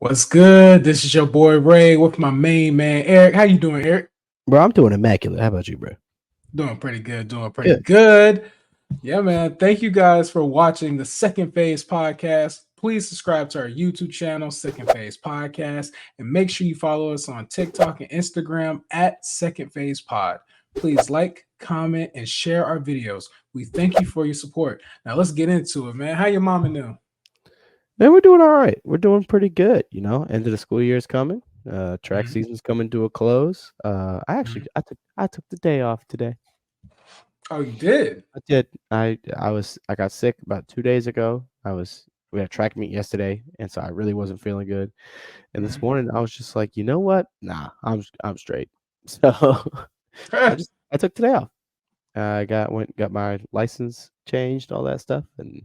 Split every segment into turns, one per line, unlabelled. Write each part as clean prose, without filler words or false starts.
What's good? This is your boy Ray with my main man Eric. How you doing, Eric?
Bro, I'm doing immaculate. How about you, bro?
Doing pretty good. Doing pretty
Good.
good. Yeah, man. Thank you guys for watching the Second Phase podcast. Please subscribe to our YouTube channel, Second Phase Podcast, and make sure you follow us on TikTok and Instagram at Second Phase Pod. Please like, comment, and share our videos. We thank you for your support. Now let's get into it, man. How your mama doing?
Man, we're doing all right. We're doing pretty good, End of the school year is coming. Track
Mhm,
season's coming to a close. I
mhm.
actually I took the day off today.
Oh, you did?
I did. I got sick about 2 days ago. We had a track meet yesterday, and so I really wasn't feeling good. And this
Mhm.
morning I was just like, you know what? Nah, I'm straight. So I took today off. I got my license changed, all that stuff, and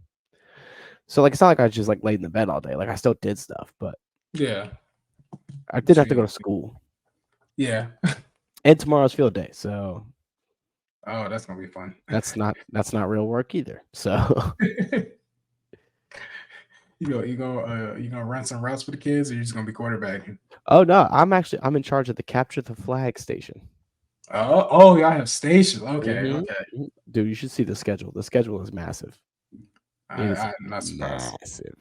so like it's not like I just like laid in the bed all day. Like I still did stuff, but
Yeah.
I did have to go
Sweet.
to school.
Yeah.
And tomorrow's field day, so
Oh, that's gonna be fun.
that's not real work either. So
you gonna run some routes for the kids, or you just gonna be quarterbacking?
oh no, I'm in charge of the capture the flag station.
Oh, y'all have stations. Okay,
Mhm,
okay.
mhm. Dude, you should see the schedule. The schedule is massive. It is
I'm not surprised.
massive.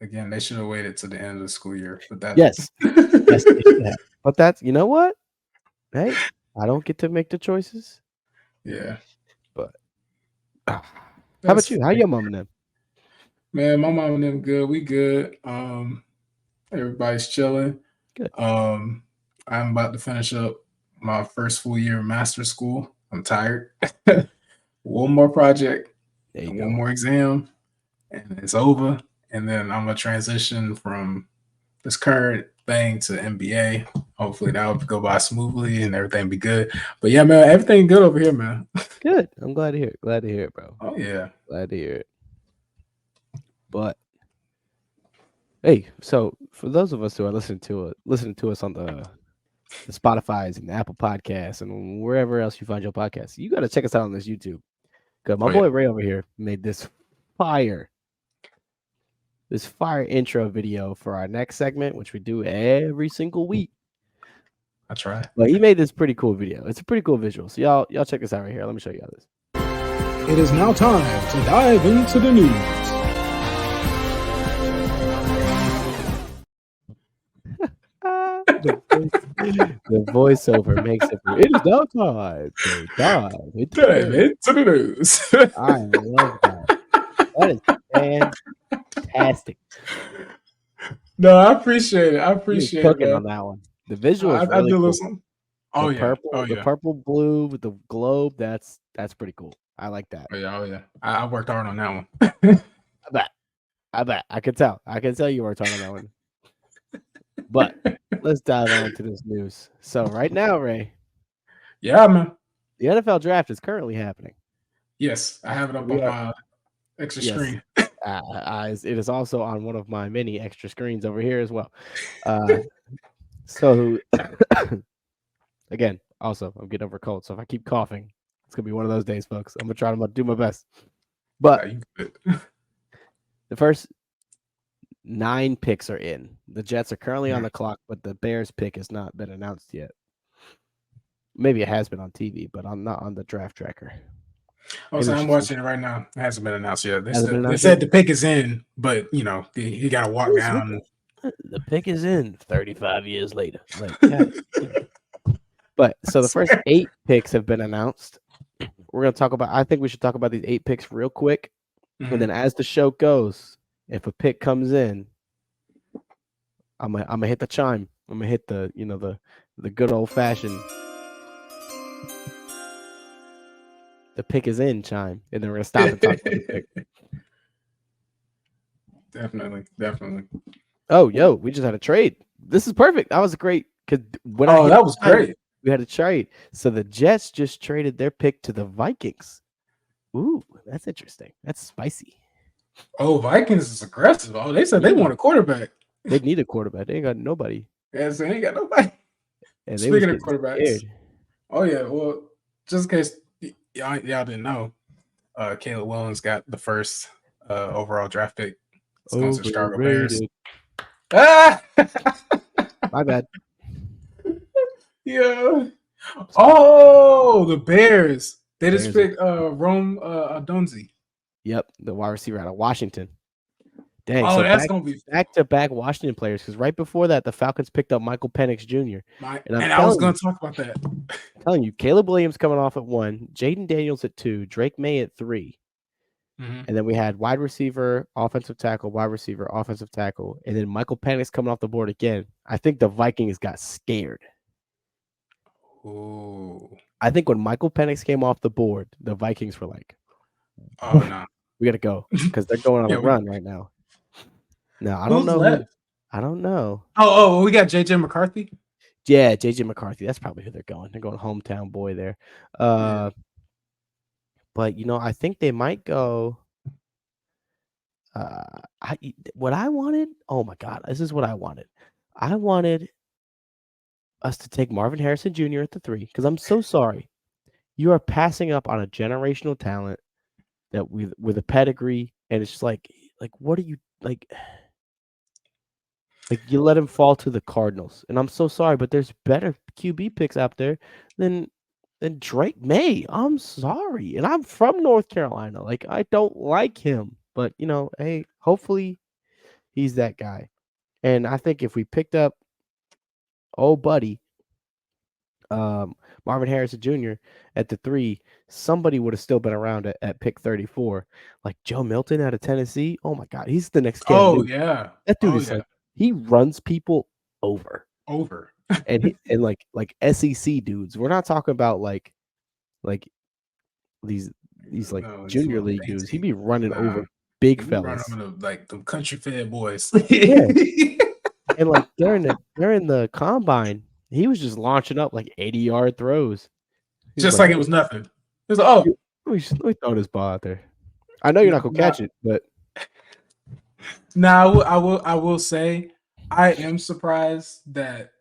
Again, they should have waited to the end of the school year, but that.
Yes. Yes, they should have. But that's you know what? Hey, I don't get to make the choices.
Yeah,
But how
that's
about you? How
funny.
your mom and them?
Man, my mom and them good. We good. Everybody's chilling.
Good.
Um, I'm about to finish up my first full year of master school. I'm tired. One more project
There you
and one
go.
more exam, and it's over. And then I'm gonna transition from this current thing to NBA. Hopefully that'll go by smoothly and everything be good. But yeah, man, everything good over here, man.
Good. I'm glad to hear it. Glad to hear it, bro.
Oh yeah.
Glad to hear it. But hey, so for those of us who are listening to us on the Spotify's and the Apple Podcasts and wherever else you find your podcasts, you got to check us out on this YouTube. Cause my
Oh yeah.
boy Ray over here made fire, this fire intro video for our next segment, which we do every single week.
I try.
But he made this pretty cool video. It's a pretty cool visual. So y'all check this out right here. Let me show you this.
It is now time to dive into the news.
The voiceover makes it. It is now time to dive into the
Dive
news.
into the news.
I love that. That is fantastic.
No, I appreciate it. I
He was
appreciate it,
cooking
man.
on that one. The visual is
I
really
do
cool.
listen. Oh
The
yeah. Oh
purple, the
yeah.
purple blue with the globe. That's pretty cool. I like that.
Oh yeah. Oh yeah. I worked hard on that one.
I bet. I bet. I can tell. I can tell you worked hard on that one. But let's dive on into this news. So right now, Ray,
Yeah, man.
the NFL draft is currently happening.
Yes, I have it up
We
on
are
my extra
yes.
screen.
It is also on one of my many extra screens over here as well. So again, also I'm getting over a cold, so if I keep coughing, it's gonna be one of those days, folks. I'm gonna try to do my best. But
You good.
the first 9 picks are in. The Jets are currently on the clock, but the Bears pick has not been announced yet. Maybe it has been on TV, but I'm not on the draft tracker.
Oh,
Maybe
so
we
I'm
should see.
watching it right now. It hasn't been announced yet.
Hasn't been
They
announced
said
yet.
the pick is in, but he got to walk down.
The pick is in 35 years later. Like, but so the first 8 picks have been announced. We're gonna talk about. I think we should talk about these 8 picks real quick, and then as the show goes, if a pick comes in, I'm gonna hit the chime. I'm gonna hit the the good old fashioned. The pick is in chime, and then we're gonna stop and talk about the pick.
Definitely.
Oh, yo, we just had a trade. This is perfect. That was great. Because when I hit
that was great.
we had a trade. So the Jets just traded their pick to the Vikings. Ooh, that's interesting. That's spicy.
Oh, Vikings is aggressive. Oh, they said they want a quarterback.
They need a quarterback. They ain't got nobody.
Yes, they ain't got nobody.
And they was
Speaking of
getting
quarterbacks,
scared.
oh yeah. Well, just in case y'all didn't know, Caleb Williams got the first overall draft pick. It's going to the Chicago Bears.
Overrated.
Ah,
My bad.
yeah. Oh, the Bears. They just
Bears are-
picked Rome Odunze.
Yep, the wide receiver out of Washington. Dang,
Oh,
so
that's gonna be
back to back Washington players because right before that, the Falcons picked up Michael Penix Jr. And I'm
and I was
telling
gonna
you,
talk about that.
Caleb Williams coming off at 1, Jaden Daniels at 2, Drake May at 3,
Mhm.
and then we had wide receiver, offensive tackle, wide receiver, offensive tackle, and then Michael Penix coming off the board again. I think the Vikings got scared.
Ooh.
I think when Michael Penix came off the board, the Vikings were like,
Oh no.
"We got to go," because they're going on
Yeah,
a run right now. No, I don't
who's
know
left?
I don't know.
Oh, we got JJ McCarthy.
Yeah, JJ McCarthy. That's probably who they're going. They're going hometown boy there.
Yeah.
But I think they might go. What I wanted. Oh my God, this is what I wanted. I wanted us to take Marvin Harrison Jr. at the 3 because I'm so sorry. You are passing up on a generational talent that with a pedigree, and it's just like what are you like? Like you let him fall to the Cardinals, and I'm so sorry, but there's better QB picks out there than Drake May. I'm sorry, and I'm from North Carolina. Like I don't like him, but hey, hopefully he's that guy. And I think if we picked up old buddy, Marvin Harrison Jr. at the 3, somebody would have still been around at pick 34. Like Joe Milton out of Tennessee. Oh my God, he's the next Cam
Oh
Newton.
yeah.
That dude
Oh
is
yeah.
like he runs people over.
Over.
And like SEC dudes. We're not talking about like these like
No, it's
junior
little
league dudes. He
fancy.
be running
Nah.
over big
You run
fellas.
over the like the country fed boys.
Yeah. And like during the combine, he was just launching up like 80-yard throws. He was
Just
like,
like it was nothing. It was like, oh
let me throw this ball out there. I know you're not gonna
nah,
catch it, but
now I will say I am surprised that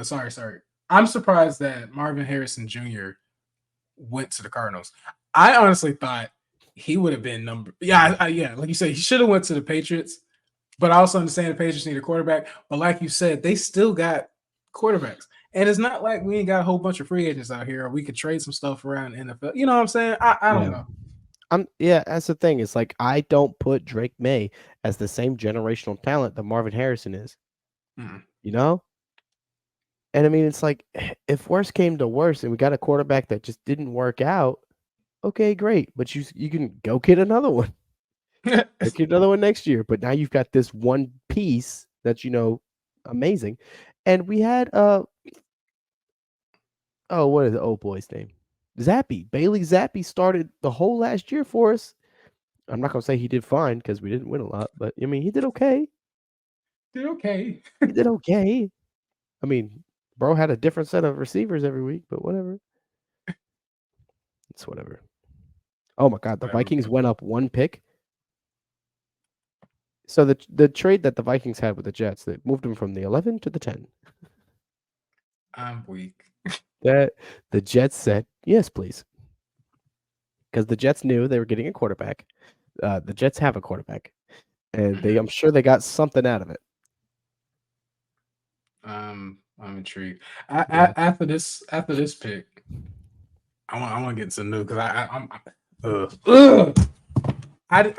sorry. I'm surprised that Marvin Harrison Jr. went to the Cardinals. I honestly thought he would have been yeah, like you said, he should have went to the Patriots. But I also understand the Patriots need a quarterback. But like you said, they still got quarterbacks. And it's not like we ain't got a whole bunch of free agents out here or we could trade some stuff around the NFL. You know what I'm saying? I don't know.
That's the thing. It's like I don't put Drake May as the same generational talent that Marvin Harrison is.
Mm.
You know? And I mean, it's like if worse came to worse and we got a quarterback that just didn't work out, okay, great. But you can go get another one. Go get another one next year. But now you've got this one piece that's amazing. And we had what is the old boy's name? Zappy. Bailey Zappy started the whole last year for us. I'm not gonna say he did fine because we didn't win a lot, but I mean he did okay.
Did okay.
He did okay. I mean, bro had a different set of receivers every week, but whatever. It's whatever. Oh my God, the
Whatever.
Vikings went up 1 pick. So the trade that the Vikings had with the Jets, they moved them from the 11 to the 10.
I'm weak.
That the Jets said, yes, please. Because the Jets knew they were getting a quarterback. The Jets have a quarterback. And I'm sure they got something out of it.
I'm intrigued. After this pick, I want to get some new because I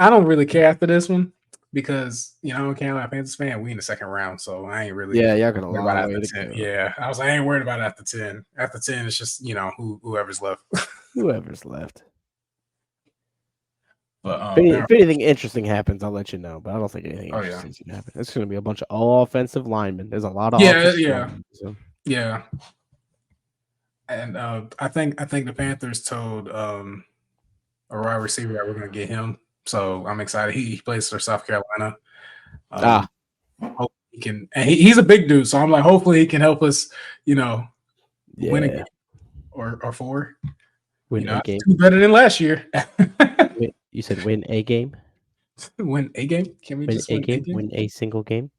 don't really care after this one because I'm a Carolina Panthers fan. We in the second round, so I ain't really
Y'all got a
worried
long
about
way
after
to
10.
go.
Yeah, I ain't worried about after 10. After 10, it's just whoever's left.
Whoever's left.
But
if anything interesting happens, I'll let you know. But I don't think anything interesting is going to happen. It's going to be a bunch of all offensive linemen. There's a lot of linemen, so.
Yeah. And I think the Panthers told a wide receiver that we're going to get him. So I'm excited. He plays for South Carolina. Hope he can. And he's a big dude, so I'm like, hopefully he can help us. Win a game or 4.
Win a game.
Better than last year.
You said win a game.
Win a game? Can we just win a game?
Win a single game?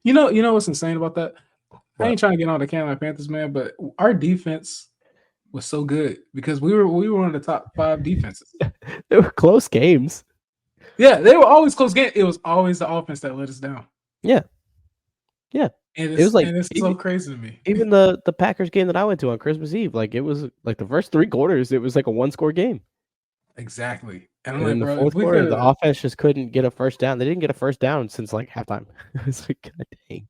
You know what's insane about that?
What?
I ain't trying to get on the Carolina Panthers, man, but our defense was so good because we were one of the top 5 defenses.
They were close games.
Yeah, they were always close games. It was always the offense that let us down.
Yeah, yeah.
And
It was like
it's so crazy to me.
even the Packers game that I went to on Christmas Eve, like, it was like the first 3 quarters, it was like a one-score game.
Exactly. And I'm
And in
like,
the
bro, if
4th
we
quarter,
could
the
have,
offense just couldn't get a first down. They didn't get a first down since, like, halftime. It's like, god dang.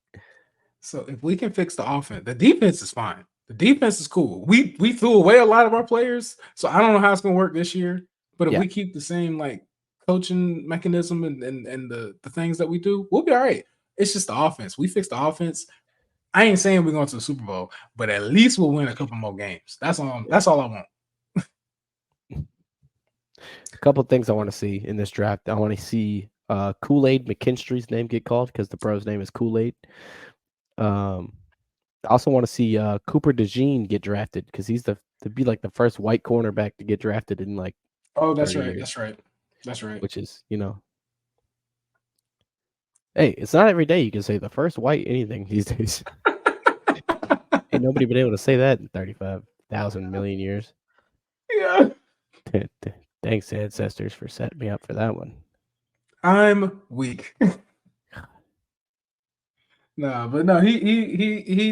so if we can fix the offense, the defense is fine. The defense is cool. We threw away a lot of our players, so I don't know how it's gonna work this year. But if
Yeah,
we keep the same like coaching mechanism and the things that we do, we'll be all right. It's just the offense. We fix the offense. I ain't saying we're going to the Super Bowl, but at least we'll win a couple more games. That's all.
yeah.
That's all I want.
A couple things I wanna see in this draft. I wanna see, Kool-Aid McKinstry's name get called because the bro's name is Kool-Aid. Um, I also wanna see, Cooper DeJean get drafted because he's to be, like, the first white cornerback to get drafted in, like,
Oh, that's
30
right.
years,
That's right. That's right.
which is, hey, it's not every day you can say the first white anything these days. Ain't nobody been able to say that in 35,000 million years.
Yeah.
Thanks, ancestors, for setting me up for that one.
I'm weak. No, but no, he.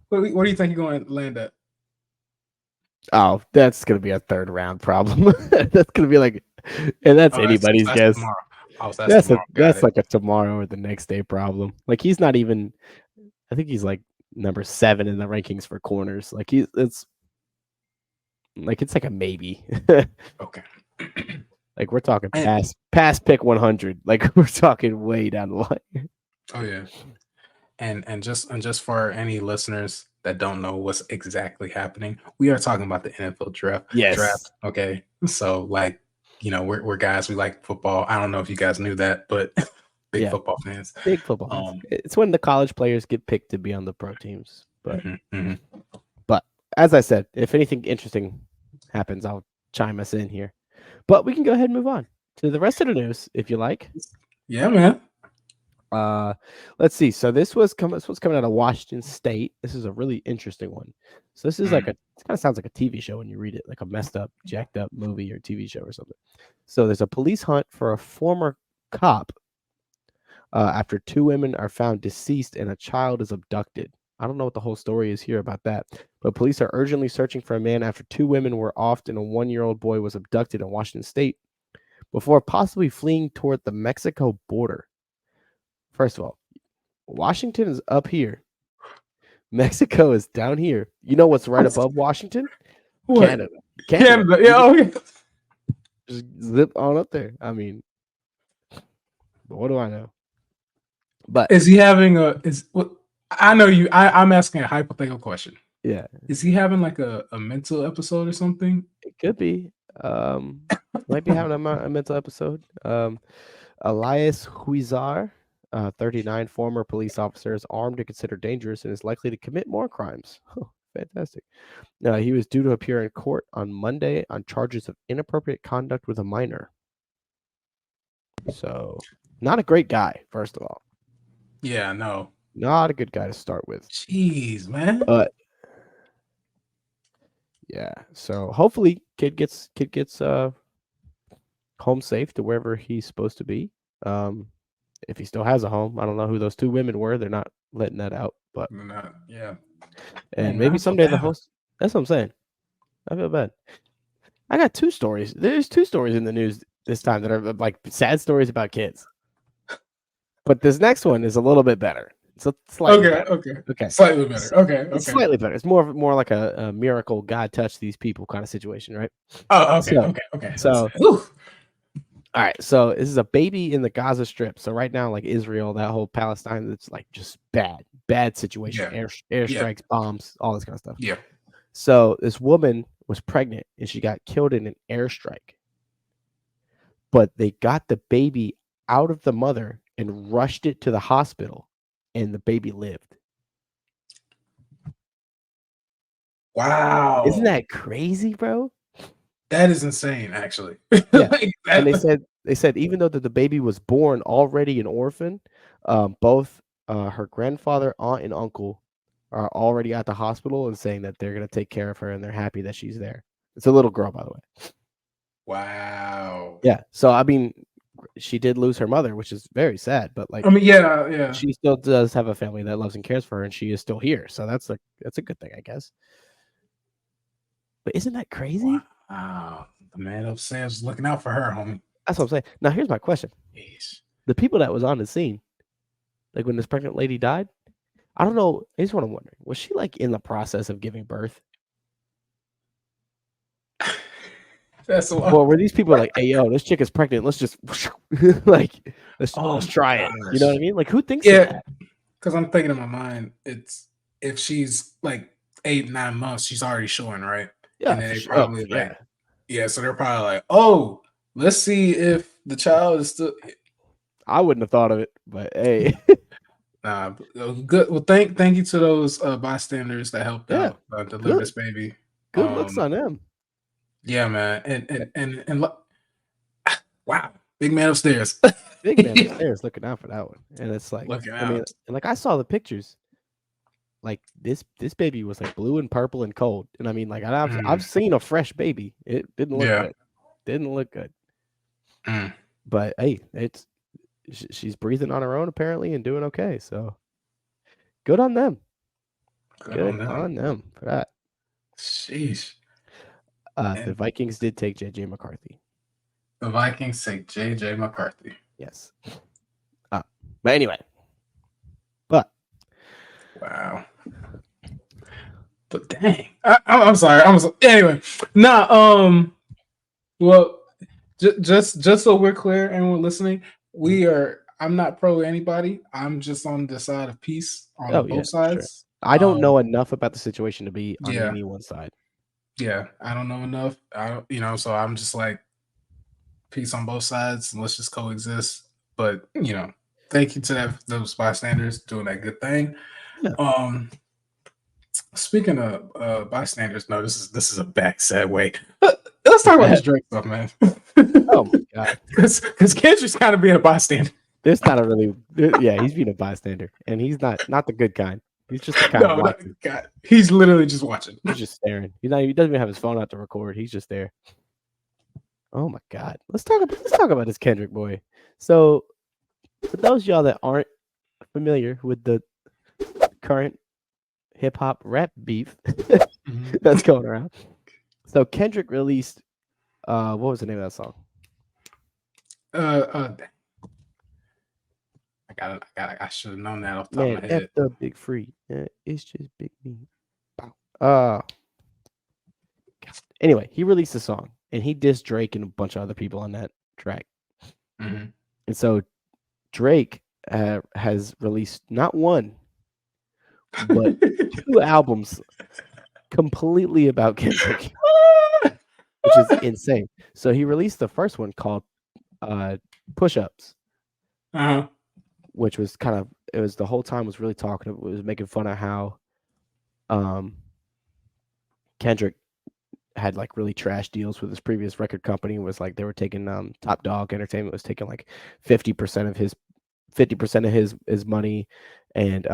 What do you think he's going to land at?
Oh, that's gonna be a third round problem. That's gonna be like, and that's
Oh,
anybody's
that's
guess.
tomorrow. Oh, so that's tomorrow. Got
That's
it.
like a tomorrow or the next day problem. Like he's not even. I think he's like number 7 in the rankings for corners. Like it's like a maybe.
Okay.
Like we're talking
And,
past pick 100. Like we're talking way down the line.
oh yeah. And just for any listeners that don't know what's exactly happening, we are talking about the NFL draft.
Yes.
Okay. So like, we're guys, we like football. I don't know if you guys knew that, but big
Yeah.
football fans.
Big football fans.
Um
It's when the college players get picked to be on the pro teams.
mhm, mhm.
But as I said, if anything interesting happens, I'll chime us in here. But we can go ahead and move on to the rest of the news if you like.
Yeah, man.
Let's see. So this was coming out of Washington State. This is a really interesting one. So this is like it kind of sounds like a TV show when you read it, like a messed up, jacked up movie or TV show or something. So there's a police hunt for a former cop after 2 women are found deceased and a child is abducted. I don't know what the whole story is here about that, but police are urgently searching for a man after 2 women were offed and a 1-year-old boy was abducted in Washington State before possibly fleeing toward the Mexico border. First of all, Washington is up here. Mexico is down here. You know what's right above Washington?
What?
Canada.
Canada. Yeah. Okay.
Just zip on up there. I mean, but what do I know? But
Is he having a is what I know you I'm asking a hypothetical question.
yeah,
Is he having like a mental episode or something?
it could be. Might be having a mental episode. Elias Huizar, 39, former police officer, is armed and considered dangerous and is likely to commit more crimes. Oh, fantastic. He was due to appear in court on Monday on charges of inappropriate conduct with a minor. So, not a great guy, first of all.
Yeah, no.
Not a good guy to start with.
Jeez, man.
But yeah, so hopefully kid gets home safe to wherever he's supposed to be. If he still has a home, I don't know who those 2 women were. They're not letting that out, but
Yeah.
and
Man,
maybe
I feel
someday the
bad.
host. That's what I'm saying. I feel bad. I got 2 stories. There's 2 stories in the news this time that are like sad stories about kids. But this next one is a little bit better. It's slightly better. Okay.
Slightly better. Okay.
It's slightly better. It's more like a miracle God touched these people kind of situation, right?
Oh, okay.
So,
Okay.
So,
Ooh.
all right. So this is a baby in the Gaza Strip. So right now, like Israel, that whole Palestine, it's like just bad situation.
Yeah.
Airstrikes, bombs, all this kind of stuff.
Yeah.
So this woman was pregnant and she got killed in an airstrike. But they got the baby out of the mother and rushed it to the hospital, and the baby lived.
Wow.
Isn't that crazy, bro?
That is insane, actually.
Yeah. And they said even though that the baby was born already an orphan, both her grandfather, aunt, and uncle are already at the hospital and saying that they're gonna take care of her and they're happy that she's there. It's a little girl, by the way.
Wow.
Yeah. So I mean, she did lose her mother, which is very sad. But like,
I mean, yeah.
she still does have a family that loves and cares for her, and she is still here. So that's a good thing, I guess. But isn't that crazy?
Wow. The man upstairs is looking out for her, homie.
That's what I'm saying. Now here's my question:
Jeez.
the people that was on the scene, like when this pregnant lady died, I don't know. Here's what I'm wondering: was she like in the process of giving birth?
That's a lot.
Or were these people like, "Hey, yo, this chick is pregnant. Let's just like let's try it." You know what I mean? Like, who thinks of that?
Because I'm thinking in my mind, it's if she's like 8-9 months, she's already showing, right?
Yeah,
And then
for
they
sure.
probably so they're probably like, oh, let's see if the child is still.
I wouldn't have thought of it, but hey,
Nah, good. Well, thank you to those bystanders that helped
yeah,
out deliver this baby.
good looks on them.
Yeah, man, and wow, big man upstairs.
Big man upstairs looking out for that one, and it's like,
Looking
I mean,
out.
and like I saw the pictures, like this baby was like blue and purple and cold, and I mean, like I've seen a fresh baby. It didn't look good. Didn't look good. But hey, she's breathing on her own apparently and doing okay. So good on them. Good on them for that.
Sheesh.
The Vikings did take JJ McCarthy.
The Vikings take JJ McCarthy.
Yes. But anyway. But
wow. But dang, I'm sorry. Anyway. Nah. Well, just so we're clear and we're listening, I'm not pro anybody. I'm just on the side of peace on both sides.
Sure. I don't know enough about the situation to be on any one side.
Yeah, I don't know enough. So I'm just like peace on both sides and let's just coexist. But thank you to those bystanders doing that good thing. Yeah. Speaking of bystanders, no, this is a back segue. Let's talk about this Drake stuff, man.
Oh my god,
because Kendrick's kind of being a bystander.
There's not a really, he's being a bystander, and he's not the good kind. He's just the kind of watching.
He's literally just watching.
He's just staring. He doesn't even have his phone out to record. He's just there. Oh my god, let's talk about this Kendrick boy. So, for those of y'all that aren't familiar with the current hip hop rap beef that's going around, so Kendrick released, what was the name of that song?
I should have known that off the top of my head.
F the Big Free. It's just Big Me. Anyway, he released a song and he dissed Drake and a bunch of other people on that track.
Mm-hmm.
And so Drake has released not one, but 2 albums completely about Kendrick, which is insane. So he released the first one called Push-Ups.
Uh-huh.
Which was it was the whole time was really talking. It was making fun of how Kendrick had like really trash deals with his previous record company. Was like they were taking Top Dog Entertainment was taking like 50% of his money, and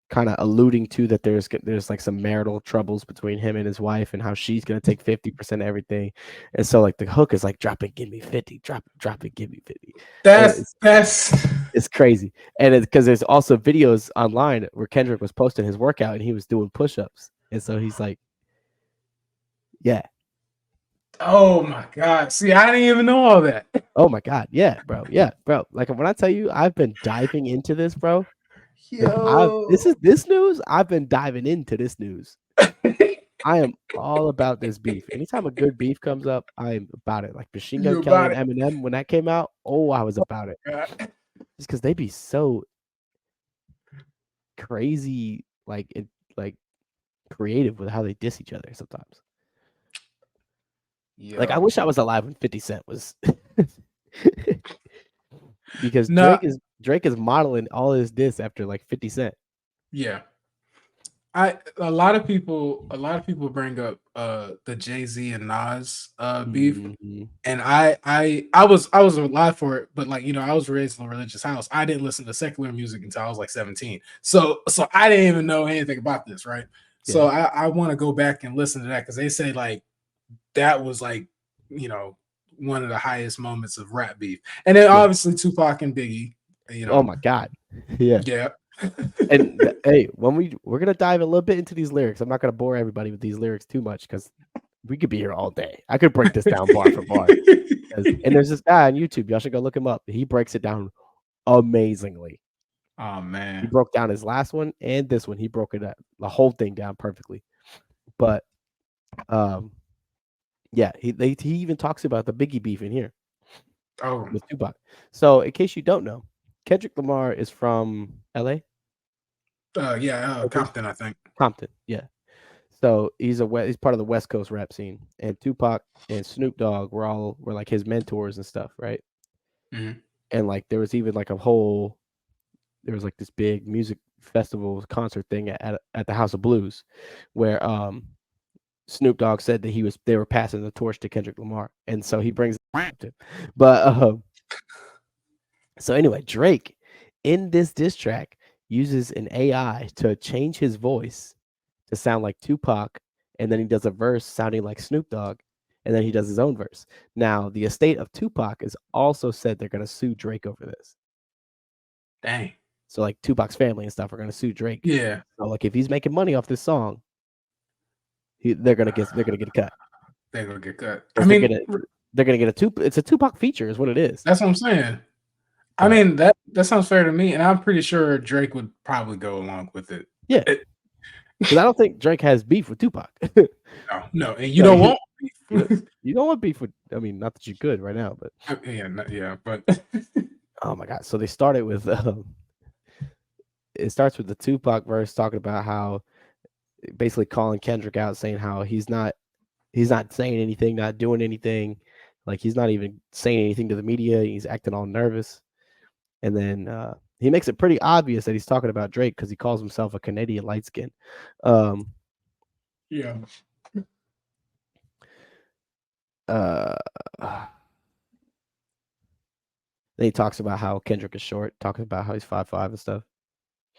kind of alluding to that there's like some marital troubles between him and his wife, and how she's gonna take 50% of everything. And so like the hook is like, drop it, give me 50, drop it, give me 50. It's crazy. And it's because there's also videos online where Kendrick was posting his workout and he was doing push-ups. And so he's like, yeah.
Oh my God. See, I didn't even know all that.
Oh my God. Yeah, bro. Yeah, bro. Like when I tell you I've been diving into this, bro. This news. I've been diving into this news. I am all about this beef. Anytime a good beef comes up, I'm about it. Like Machine Gun Kelly and Eminem, when that came out, I was about it. Just because they be so crazy, like creative with how they diss each other sometimes. Yo. Like I wish I was alive when 50 Cent was, because Drake is modeling all his diss after like 50 Cent.
Yeah. A lot of people bring up the Jay-Z and Nas beef, and I was alive for it, but like I was raised in a religious house. I didn't listen to secular music until I was like 17, so I didn't even know anything about this, right? Yeah. So I want to go back and listen to that because they say like that was like one of the highest moments of rap beef. And then obviously Tupac and Biggie, you know.
Oh my god. Yeah.
Yeah.
And hey, when we're gonna dive a little bit into these lyrics. I'm not gonna bore everybody with these lyrics too much because we could be here all day. I could break this down bar for bar. And there's this guy on YouTube. Y'all should go look him up. He breaks it down amazingly.
Oh
He
man.
broke down his last one and this one. He broke it the whole thing down perfectly. But yeah, he even talks about the Biggie beef in here
Oh.
with Tupac. So in case you don't know, Kendrick Lamar is from LA.
Yeah, Compton, I think.
Compton, yeah. So he's part of the West Coast rap scene, and Tupac and Snoop Dogg were like his mentors and stuff, right?
Mhm.
And like there was even like there was like this big music festival concert thing at the House of Blues, where Snoop Dogg said that they were passing the torch to Kendrick Lamar, and so he brings it to. But so anyway, Drake in this diss track uses an AI to change his voice to sound like Tupac, and then he does a verse sounding like Snoop Dogg, and then he does his own verse. Now, the estate of Tupac has also said they're going to sue Drake over this.
Dang.
So, like Tupac's family and stuff are going to sue Drake.
Yeah.
So, like if he's making money off this song, they're gonna get a cut.
They're gonna get cut. I
'Cause
mean,
they're gonna get it's a Tupac feature, is what it is.
that's what I'm saying. I
But
mean, that sounds fair to me, and I'm pretty sure Drake would probably go along with it.
yeah, because I don't think Drake has beef with Tupac.
No, and you don't want beef.
You don't want beef with. I mean, not that you could right now, but
yeah, but
oh my god! So they started with. It starts with the Tupac verse talking about how basically calling Kendrick out, saying how he's not saying anything, not doing anything, like he's not even saying anything to the media. He's acting all nervous, and then he makes it pretty obvious that he's talking about Drake because he calls himself a Canadian light skin.
Yeah.
Then he talks about how Kendrick is short, talking about how he's 5'5" and stuff.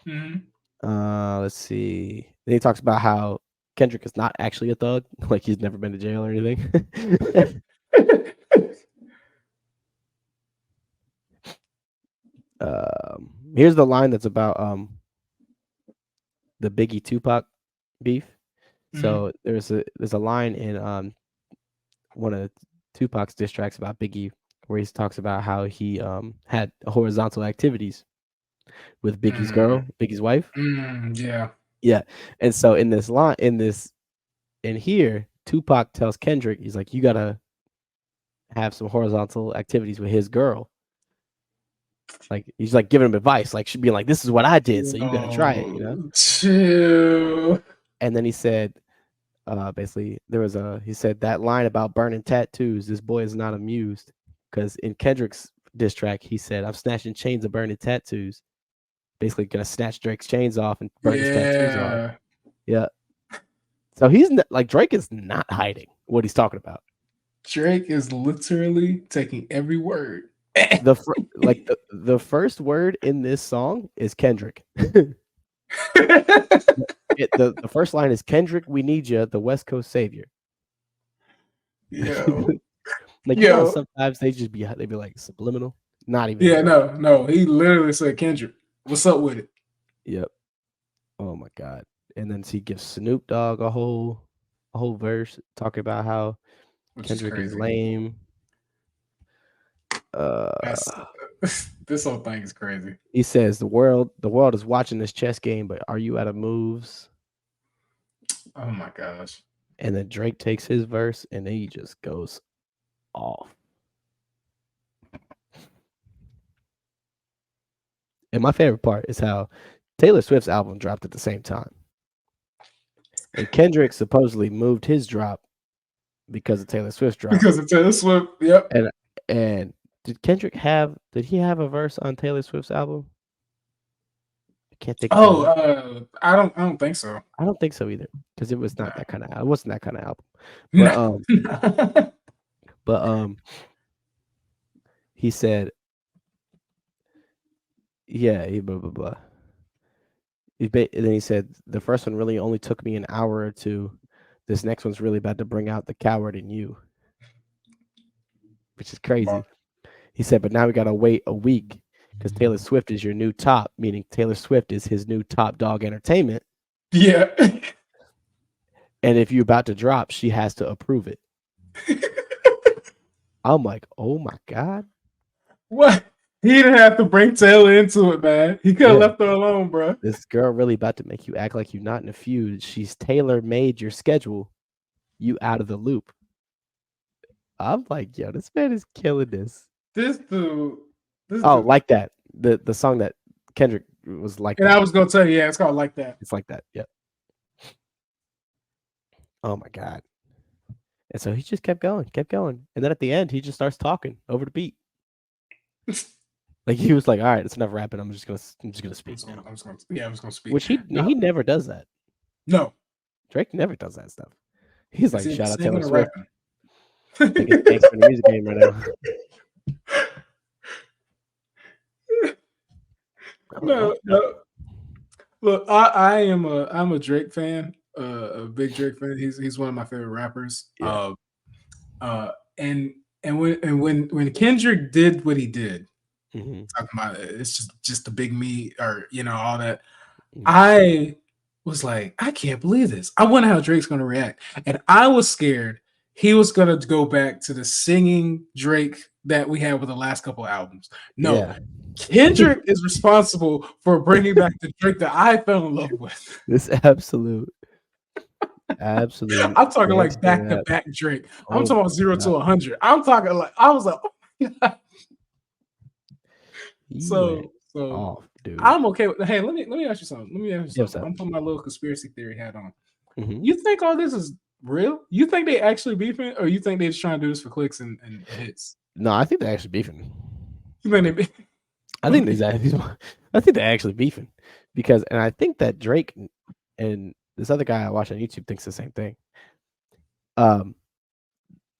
Mm-hmm.
Let's see. Then he talks about how Kendrick is not actually a thug, like he's never been to jail or anything. Here's the line that's about the Biggie Tupac beef. So there's a line in one of Tupac's diss tracks about Biggie where he talks about how he had horizontal activities with Biggie's girl, Biggie's wife. Yeah. And so in here, Tupac tells Kendrick, he's like, you gotta have some horizontal activities with his girl. Like he's like giving him advice, like she'd be like, this is what I did, so you gotta try it, you know?
Chill.
And then he said, basically he said that line about burning tattoos, this boy is not amused. Because in Kendrick's diss track, he said, I'm snatching chains of burning tattoos. Basically gonna snatch Drake's chains off and burn his tattoos off. Yeah. So he's like Drake is not hiding what he's talking about.
Drake is literally taking every word.
The first word in this song is Kendrick. The first line is Kendrick, we need you, the West Coast savior.
Yo.
Like you know, sometimes they'd be like subliminal. Not even.
Yeah, no. He literally said, Kendrick, what's up with it?
Yep. Oh my god. And then he gives Snoop Dogg a whole verse talking about how Kendrick is lame.
This whole thing is crazy.
He says the world is watching this chess game, but are you out of moves?
Oh my gosh.
And then Drake takes his verse and he just goes off. And my favorite part is how Taylor Swift's album dropped at the same time. And Kendrick supposedly moved his drop because of Taylor Swift's drop.
Because of Taylor Swift, yep.
And did he have a verse on Taylor Swift's album? I can't think.
I don't think so.
I don't think so either, because it was not that kind of. It wasn't that kind of album. But he said, yeah, blah blah blah. And then he said the first one really only took me an hour or two. This next one's really about to bring out the coward in you. which is crazy. He said, but now we gotta wait a week because Taylor Swift is your new top, meaning Taylor Swift is his new top dog entertainment.
Yeah.
And if you're about to drop, she has to approve it. I'm like, oh my God.
What? He didn't have to bring Taylor into it, man. He could have
Yeah.
left her alone, bro.
This girl really about to make you act like you're not in a feud. She's tailor-made your schedule. You out of the loop. I'm like, yo, this man is killing this.
This dude.
Oh, like that. The song that Kendrick was like
And
that.
I was gonna tell you, yeah, it's called Like That.
It's like that. Yep. Oh my God. And so he just kept going. And then at the end, he just starts talking over the beat. Like he was like, all right, it's enough rapping. I'm just gonna speak now.
I'm just gonna speak.
Which he never does that.
No.
Drake never does that stuff. He's like, shout out Taylor Swift. Thanks for the music game right now.
No. Look, I'm a Drake fan, a big Drake fan. He's one of my favorite rappers.
Yeah.
And when Kendrick did what he did,
Mm-hmm.
talking about it's just the big me or all that,
Mm-hmm.
I was like, I can't believe this. I wonder how Drake's gonna react, and I was scared he was gonna go back to the singing Drake that we had with the last couple of albums. No.
Yeah.
Kendrick is responsible for bringing back the Drake that I fell in love with.
This absolute.
I'm talking like back to back Drake. I'm talking about 0 to 100. I'm talking like I was like, oh my God. So
off, dude.
I'm okay with. Hey, let me ask you something. I'm putting my little conspiracy theory hat on.
Mm-hmm.
You think all this is real? You think they actually beefing, or you think they just trying to do this for clicks and hits?
No, I think they're actually beefing.
You think they beefing?
I think they're actually beefing because, and I think that Drake and this other guy I watch on YouTube thinks the same thing.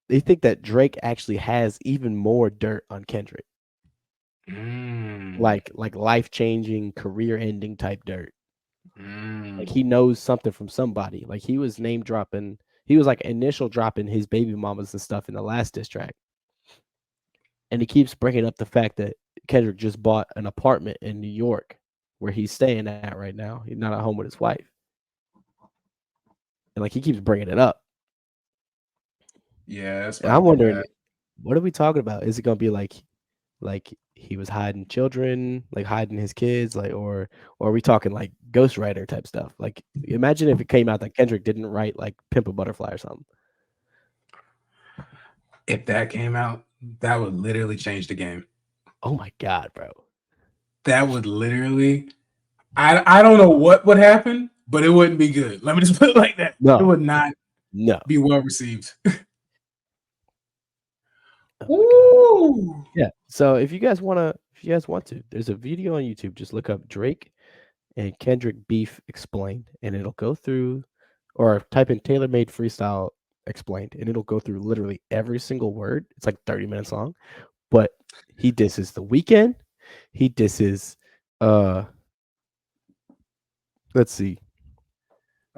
They think that Drake actually has even more dirt on Kendrick, like life-changing, career-ending type dirt. Like he knows something from somebody. Like he was name dropping. He was like initial dropping his baby mamas and stuff in the last diss track, and he keeps bringing up the fact that Kendrick just bought an apartment in New York where he's staying at right now. He's not at home with his wife. And like he keeps bringing it up.
Yeah, that's
I'm wondering, what are we talking about? Is it gonna be like he was hiding children, like hiding his kids, like or are we talking like ghostwriter type stuff? Like imagine if it came out that Kendrick didn't write like Pimp a Butterfly or something.
If that came out, that would literally change the game.
Oh my God, bro.
That would literally I don't know what would happen, but it wouldn't be good. Let me just put it like that.
No.
It would not be well received.
Ooh. Yeah. So if you guys want to, there's a video on YouTube. Just look up Drake and Kendrick beef explained, and it'll go through, or type in Taylor Made Freestyle explained, and it'll go through literally every single word. It's like 30 minutes long, but he disses The Weeknd. He disses let's see.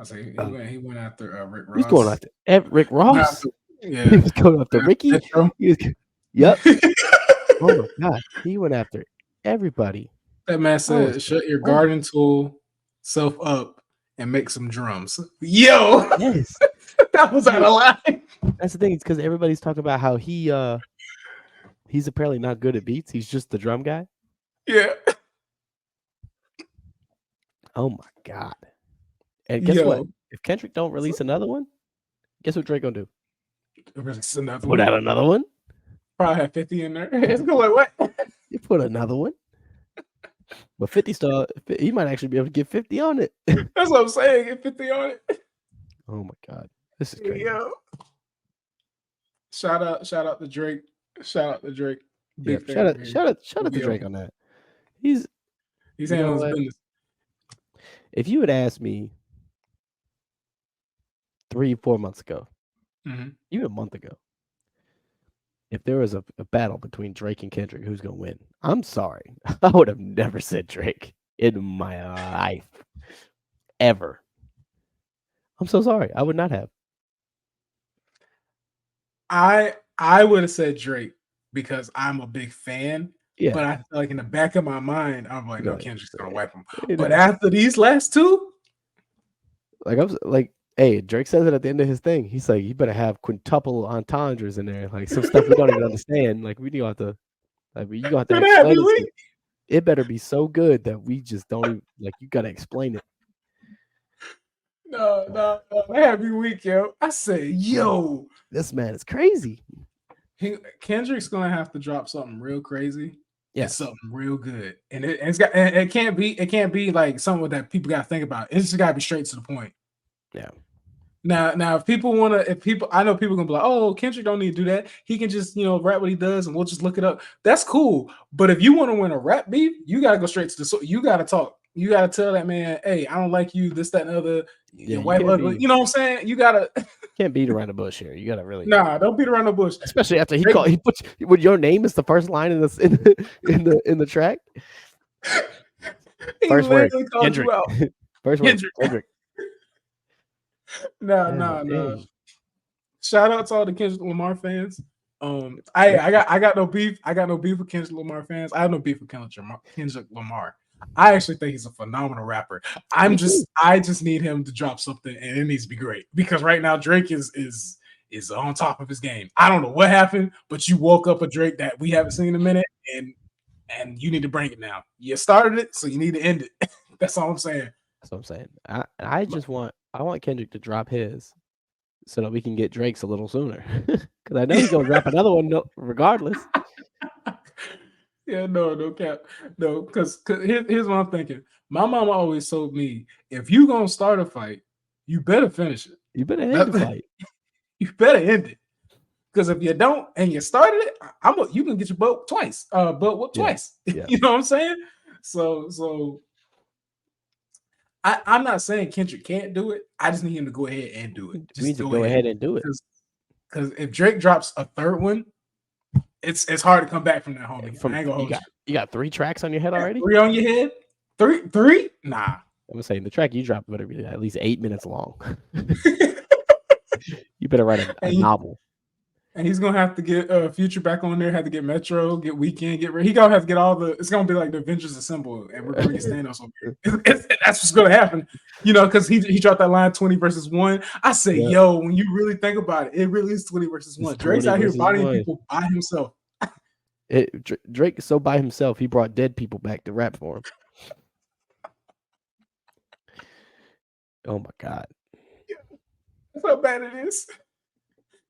He went after Rick Ross.
He's going after Rick Ross.
Yeah.
He was going after Ricky. Yep. Oh my God. He went after everybody.
That man said, shut your garden tool self up and make some drums. Yo.
Yes.
That was out of line.
That's the thing. It's because everybody's talking about how he's apparently not good at beats. He's just the drum guy.
Yeah.
Oh my God. And guess what? If Kendrick don't release another one, guess what Drake gonna do? Put out another one.
Probably have 50 in there. It's going like what?
You put another one. But 50 star, he might actually be able to get 50 on it.
That's what I'm saying. Get 50 on it.
Oh my God. This is crazy.
Yo. Shout out to Drake. Shout out to Drake.
Yeah, shout out to Drake on that. He's
handling his business.
If you had asked me 3-4 months ago, even a month ago, if there was a battle between Drake and Kendrick, who's gonna win? I'm sorry, I would have never said Drake in my life, ever. I'm so sorry, I would not have.
I would have said Drake because I'm a big fan.
Yeah.
But I feel like in the back of my mind, I'm like, no,
Right.
Kendrick's gonna wipe him.
You
But
know,
after these last two,
like I'm like, hey, Drake says it at the end of his thing. He's like, you better have quintuple entendres in there, like some stuff we don't even understand. Like we gonna have to, like you gonna have to
gonna have
explain
you
it.
weak.
It better be so good that we just don't even like. You gotta explain it.
No, happy week, yo. I say, yo,
This man is crazy.
Kendrick's gonna have to drop something real crazy.
Yeah.
And something real good. And it can't be like something that people gotta think about. It's just gotta be straight to the point.
Yeah.
Now, I know people gonna be like, oh, Kendrick don't need to do that. He can just, rap what he does, and we'll just look it up. That's cool. But if you want to win a rap beef, you gotta go straight to the source. You gotta talk. You gotta tell that man, hey, I don't like you, this, that, and other. Your wife ugly. You know what I'm saying? You gotta
can't beat around the bush here. You gotta really
don't beat around the bush.
Especially after he puts with your name is the first line in the track. First word, Kendrick. First word, Kendrick.
No. Shout out to all the Kendrick Lamar fans. I got no beef. I got no beef with Kendrick Lamar fans. I have no beef with Kendrick Lamar. I actually think he's a phenomenal rapper. I just need him to drop something, and it needs to be great because right now Drake is on top of his game. I don't know what happened, but you woke up a Drake that we haven't seen in a minute, and you need to bring it now. You started it, so you need to end it. That's all I'm saying.
That's what I'm saying. I want Kendrick to drop his so that we can get Drake's a little sooner. Because I know he's gonna drop another one regardless.
Yeah, no cap. No, because here's what I'm thinking. My mama always told me, if you gonna start a fight, you better finish it.
You better end the fight.
You better end it. Because if you don't and you started it, you can get your butt twice. Twice.
Yeah.
You know what I'm saying? So I'm not saying Kendrick can't do it. I just need him to go ahead and do it. Just
go ahead and do it.
Because if Drake drops a third one, it's hard to come back from that, homie.
You got 3 tracks on your head already?
3 on your head? Three? Nah.
I'm saying the track you dropped better be at least 8 minutes long. You better write a novel.
And he's gonna have to get Future back on there. Have to get Metro, get Weekend, he gonna have to get all the. It's gonna be like the Avengers Assemble, and we're gonna get Thanos over here. That's what's gonna happen, because he dropped that line 20 versus 1. I say, yo, when you really think about it, it really is 20 versus 1. Drake's out here bodying people by himself.
Drake is so by himself, he brought dead people back to rap for him. Oh my God.
Yeah. That's how bad it is.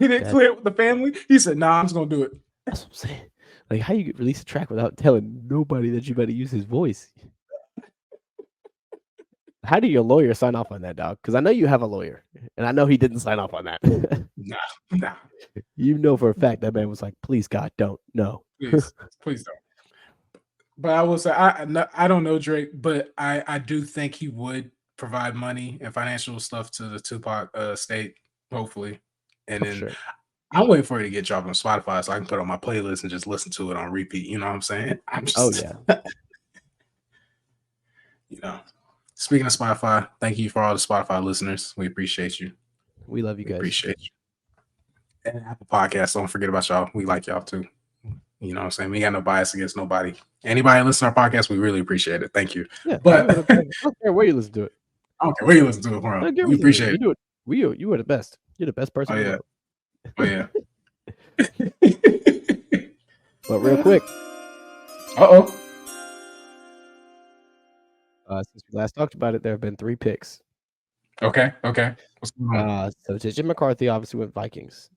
He didn't clear it with the family. He said, nah, I'm just going to do it.
That's what I'm saying. Like, how you release a track without telling nobody that you better use his voice? How do your lawyer sign off on that, dog? Because I know you have a lawyer, and I know he didn't sign off on that.
Nah.
You know for a fact that man was like, please, God, don't. No.
Please don't. But I will say, I don't know Drake, but I do think he would provide money and financial stuff to the Tupac estate, hopefully. And then I'm waiting for it to get dropped on Spotify so I can put it on my playlist and just listen to it on repeat. You know what I'm saying? Speaking of Spotify, thank you for all the Spotify listeners. We appreciate you.
We love you guys.
Appreciate you. And Apple Podcasts, don't forget about y'all. We like y'all too. You know what I'm saying? We got no bias against nobody. Anybody listen to our podcast, we really appreciate it. Thank you.
Yeah, but I don't care where you listen to it.
I don't care where you listen to it from. We appreciate it.
You are the best. You're the best person.
Oh yeah.
But real quick. Since we last talked about it, there have been 3 picks.
Okay. What's going on?
So JJ McCarthy obviously went Vikings.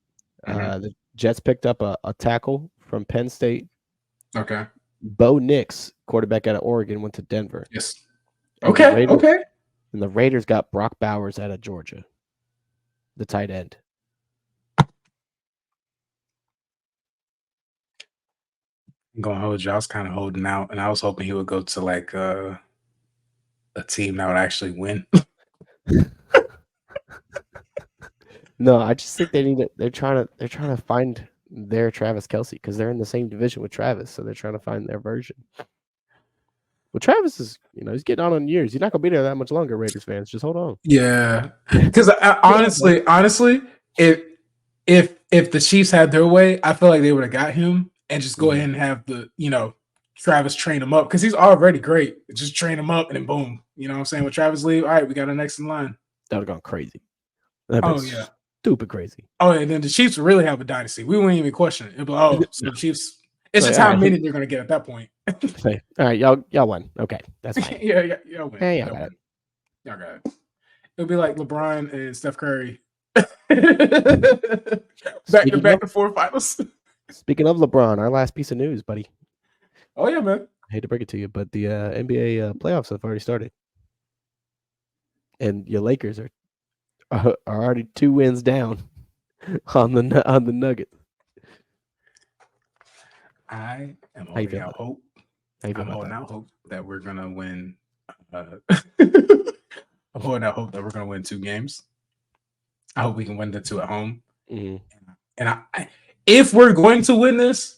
The Jets picked up a tackle from Penn State.
Okay.
Bo Nix, quarterback out of Oregon, went to Denver.
Yes. Okay.
And the Raiders got Brock Bowers out of Georgia, the tight end.
I'm going to hold you. I was kind of holding out, and I was hoping he would go to like a team that would actually win.
No, I just think they need it. They're trying to find their Travis Kelce because they're in the same division with Travis, so they're trying to find their version. Well, Travis is, he's getting on years. He's not gonna be there that much longer, Raiders fans. Just hold on.
Yeah, because honestly, if the Chiefs had their way, I feel like they would have got him. and just go ahead and have Travis train him up because he's already great. Just train him up and then boom. You know what I'm saying? When Travis leave, all right, we got our next in line.
That would have gone crazy. That
Oh yeah,
stupid crazy.
Oh, and then the Chiefs really have a dynasty. We wouldn't even question it. It'd be like, oh, so the Chiefs. It's
Like,
just how many they're gonna get at that point.
Say, all right, y'all won. Okay, that's fine.
yeah, y'all win.
Hey, y'all got it.
Y'all got it. It'll be like LeBron and Steph Curry. back to 4 finals.
Speaking of LeBron, our last piece of news, buddy.
Oh yeah, man.
I hate to break it to you, but the NBA playoffs have already started, and your Lakers are already 2 wins down on the Nuggets.
I am holding out hope. I'm holding out hope that we're gonna win. I'm holding out hope that we're gonna win 2 games. I hope we can win the 2 at home.
Mm-hmm.
And if we're going to win this,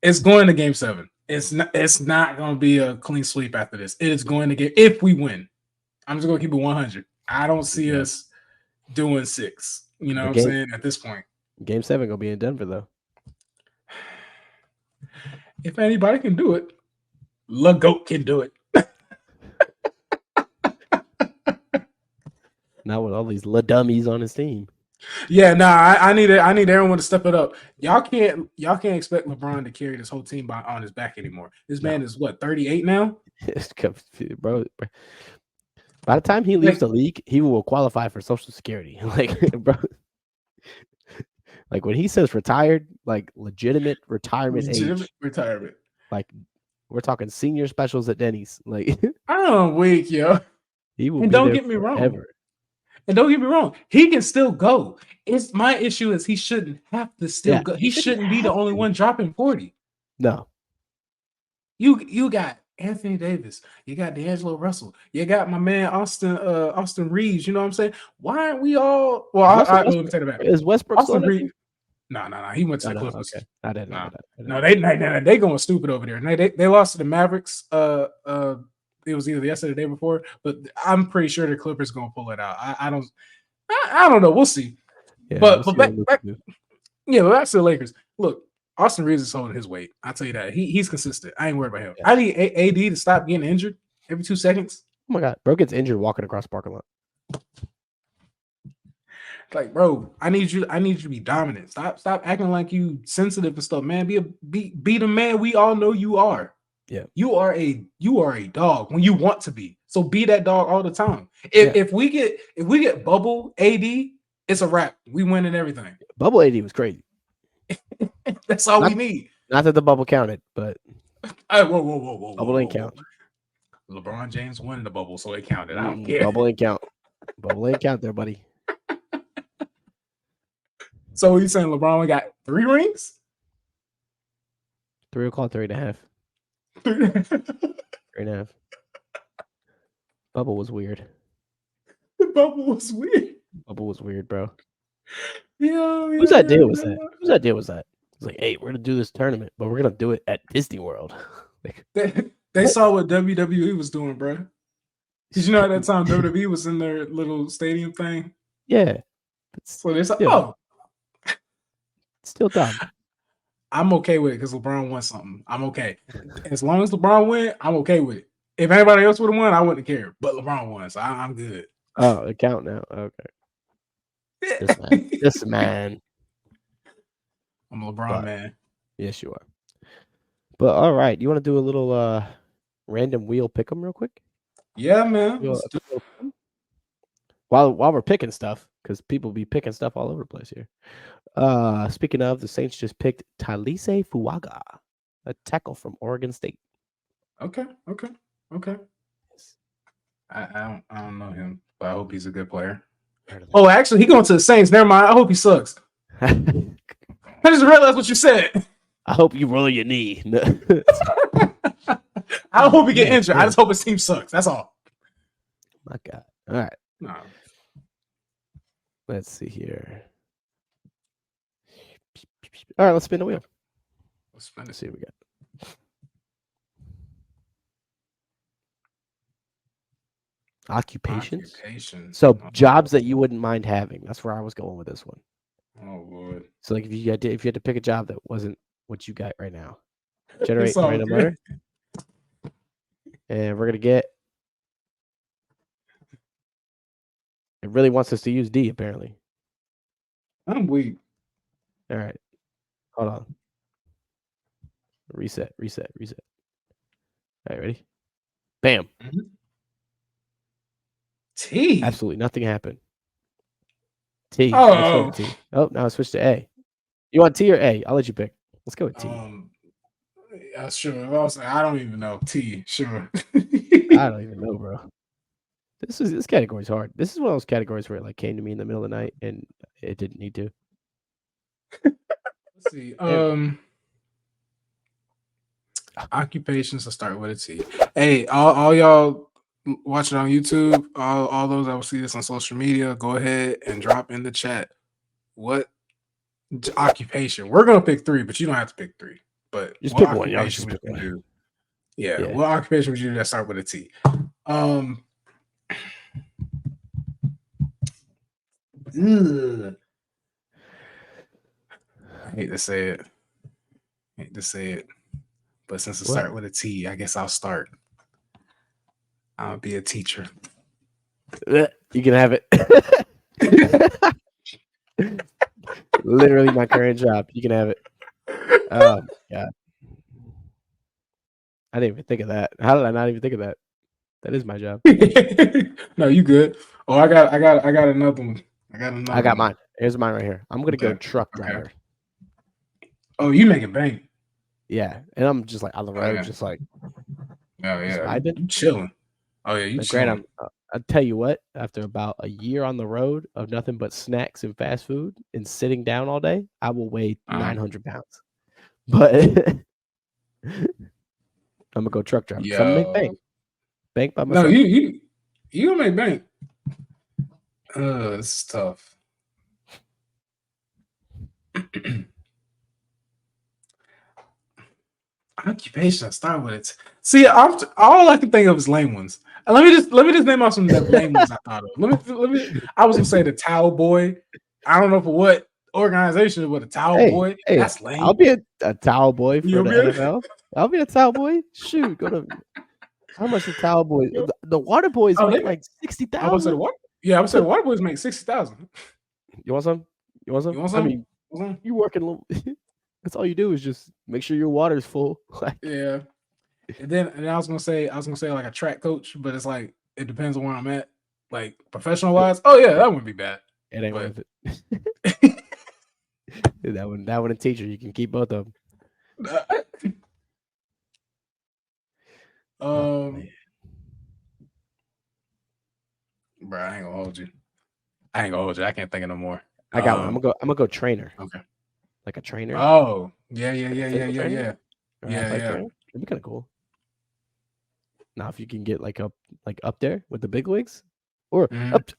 it's going to Game 7. It's not going to be a clean sweep after this. It is going to get if we win. I'm just going to keep it 100. I don't see us doing 6. You know what I'm saying? At this point,
Game 7 gonna be in Denver though.
If anybody can do it, LeGoat can do it.
Not with all these dummies on his team.
Yeah, I need everyone to step it up. Y'all can't expect LeBron to carry this whole team on his back anymore. This man is what, 38 now?
Bro. By the time he leaves the league, he will qualify for Social Security. Bro. When he says retired, legitimate retirement age.
Retirement.
We're talking senior specials at Denny's.
I'm weak, yo.
He will.
And don't get me wrong. And don't get me wrong, he can still go. It's my issue is he shouldn't have to still go. He shouldn't be the only one dropping 40.
No.
You got Anthony Davis, you got D'Angelo Russell, you got my man Austin Reeves. You know what I'm saying? Why aren't we all? Well, let me take it back.
Is Westbrook
Austin Reeves? No. He went to the Clippers.
Okay. I didn't know that.
No, they going stupid over there. They lost to the Mavericks. It was either yesterday or the day before, but I'm pretty sure the Clippers gonna pull it out. I don't know. We'll see. Yeah, but back to the Lakers. Look, Austin Reeves is holding his weight. I'll tell you that. He's consistent. I ain't worried about him. Yeah. I need AD to stop getting injured every 2 seconds.
Oh my God, bro gets injured walking across the parking lot.
Bro, I need you to be dominant. Stop acting like you sensitive and stuff, man. Be the man we all know you are.
Yeah.
You are a dog when you want to be. So be that dog all the time. If we get bubble AD, it's a wrap. We win and everything.
Bubble AD was crazy.
That's all we need.
Not that the bubble counted, but
whoa.
Bubble ain't count.
LeBron James won the bubble, so it counted. I don't care.
Bubble ain't count. Bubble ain't count there, buddy.
So you saying LeBron got 3 rings?
3 o'clock, 3.5. 3.5. Bubble was weird.
Bubble was weird,
bro.
Yeah.
Whose idea was that? Whose idea was that? It's like, hey, we're gonna do this tournament, but we're gonna do it at Disney World.
They saw what WWE was doing, bro. Did you know at that time WWE was in their little stadium thing?
Yeah.
So they said,
still dumb.
I'm okay with it because LeBron won something. I'm okay. As long as LeBron win, I'm okay with it. If anybody else would have won, I wouldn't care. But LeBron won, so I'm good.
Oh, it count now. Okay. This man.
I'm a LeBron man.
Yes, you are. But all right, you want to do a little random wheel pick 'em real quick?
Yeah, man.
While we're picking stuff, because people be picking stuff all over the place here. Speaking of, the Saints just picked Talise Fuaga, a tackle from Oregon State.
Okay. I don't know him, but I hope he's a good player. Oh, actually, he going to the Saints. Never mind. I hope he sucks. I just realized what you said.
I hope you roll your knee.
I hope he get injured. I just hope his team sucks. That's all.
My God. All right.
No.
Let's see here. All right, let's spin the wheel. Let's see what we got. Occupations. So jobs that you wouldn't mind having. That's where I was going with this one.
Oh Lord.
So if you had to pick a job that wasn't what you got right now. Generate
It's all
random
good.
letter. And we're going to get. It really wants us to use D, apparently.
I'm weak.
All right. Hold on. Reset. All right, ready? Bam.
T.
Absolutely nothing happened. T.
Oh.
Let's go with T. Oh, now I switched to A. You want T or A? I'll let you pick. Let's go with T.
Yeah, sure. I don't even know. T. Sure.
I don't even know, bro. This category's hard. This is one of those categories where it like came to me in the middle of the night and it didn't need to.
Let's see. Occupations to start with a T. Hey, all y'all watching on YouTube, all those that will see this on social media, go ahead and drop in the chat what occupation. We're gonna pick 3, but you don't have to pick 3. But
Just
what
pick one, y'all.
occupation
Just
would
pick
you
one.
do? Yeah, what occupation would you do that start with a T? I hate to say it. But since it starts with a T, I guess I'll start. I'll be a teacher.
You can have it. Literally my current job. You can have it. Oh God. I didn't even think of that. How did I not even think of that? That is my job.
No, you good. Oh, I got another one.
I got mine. Here's mine right here. I'm gonna go truck driver.
Oh, you making bank?
Yeah, and I'm just like on the road, just like.
Oh yeah, you chilling. Oh yeah, you chilling.
I'll tell you what. After about a year on the road of nothing but snacks and fast food and sitting down all day, I will weigh 900 pounds. But I'm gonna go truck driver. I'm gonna make bank by myself.
No, you gonna make bank. It's tough. Occupation. Start with it. See, all I can think of is lame ones. Let me just name off some lame ones I thought of. Let me. I was gonna say the towel boy. I don't know for what organization, but a towel boy. That's lame.
I'll be a towel boy for the NFL. I'll be a towel boy. Shoot, go to. How much the towel boys? The water boys make like 60,000.
I would say what? Yeah, I would say the water boys make 60,000.
You want some? You want some? I mean, you working a little. That's all you do is just make sure your water's full.
Yeah. And then I was gonna say like a track coach, but it's like it depends on where I'm at. Like professional wise, oh yeah, that wouldn't be bad.
It ain't worth it. that one a teacher. You can keep both of them.
Bro, I ain't gonna hold you. I can't think of no more.
I got one. I'm gonna go trainer.
Okay.
Like a trainer.
Oh, yeah. Yeah.
That'd be kind of cool. Now, if you can get like up there with the big wigs, or up.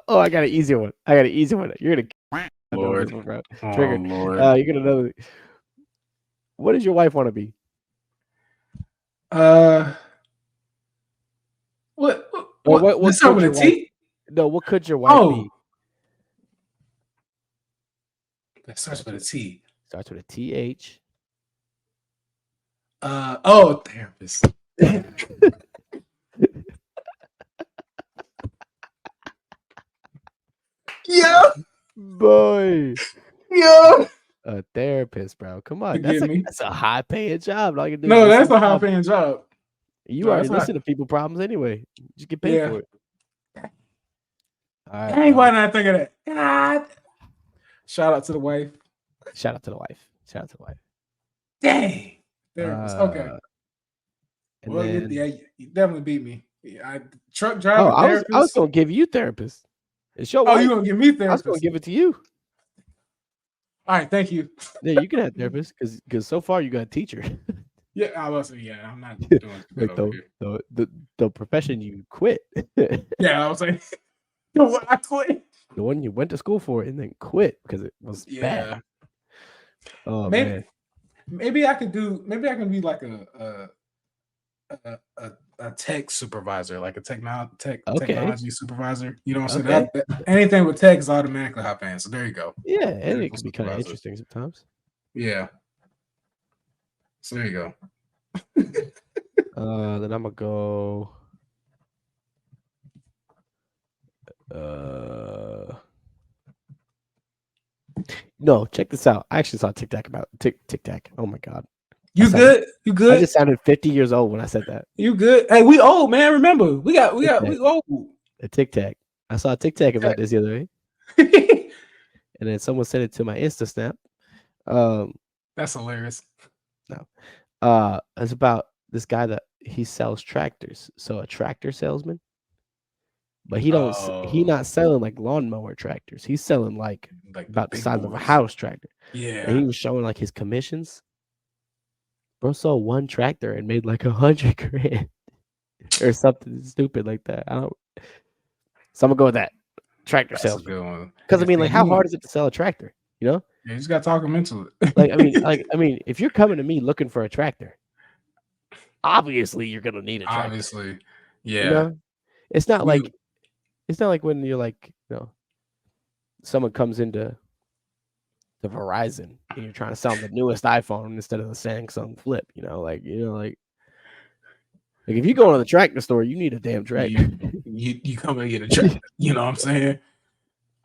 Oh, I got an easier one. You're gonna
Lord.
This one, bro.
Oh,
Trigger.
Lord.
You're gonna know. What does your wife want to be?
What?
What
start with a T?
No, what could your wife be?
That starts with a T.
Starts with a TH.
Therapist. Yeah,
boy.
Yeah,
a therapist, bro. Come on, that's a high paying job.
No, that's a high paying job.
You already listen to people problems anyway. Just get paid for it.
All right, dang, why not think of that? God. Shout out to the wife. Dang. Therapist. Okay. Well, you definitely beat me. Truck driver.
I was gonna give you therapist. It's your wife.
You gonna give me therapist?
I was gonna give it to you.
All right, thank you.
Yeah, you can have therapist because so far you got a teacher.
Yeah, I was. Yeah, I'm not doing
like the profession you quit.
Yeah, I was like, I quit.
The one you went to school for and then quit because it was bad. Oh man.
Maybe I can be like a tech supervisor, like a technology supervisor. You know what I'm saying? Anything with tech is automatically high paying. So there you go.
Yeah, and it can be kind of interesting sometimes.
Yeah. So there you go.
Then I'm gonna go. No, check this out. I actually saw Tic Tac about Tic Tac. Oh my god.
You good? You
I
good?
just sounded 50 years old when I said that.
You good? Hey, we old, man. Remember, we old.
A Tic Tac. I saw a Tic Tac about this the other day, and then someone sent it to my Insta Snap.
That's hilarious.
No, it's about this guy that he sells tractors. So a tractor salesman, but he not selling like lawnmower tractors. He's selling like about the size of a house tractor.
Yeah.
And he was showing like his commissions. Bro sold one tractor and made like $100,000 or something stupid like that. So I'm gonna go with that tractor sales. Because I mean, like, how hard is it to sell a tractor? You know?
Yeah, you just gotta talk them into it.
Like, I mean, if you're coming to me looking for a tractor, obviously you're gonna need a tractor.
Obviously, yeah.
You know? It's not like when you're like, someone comes into the Verizon and you're trying to sell them the newest iPhone instead of the Samsung Flip. Like if you go to the tractor store, you need a damn tractor.
You come and get a tractor. You know what I'm saying,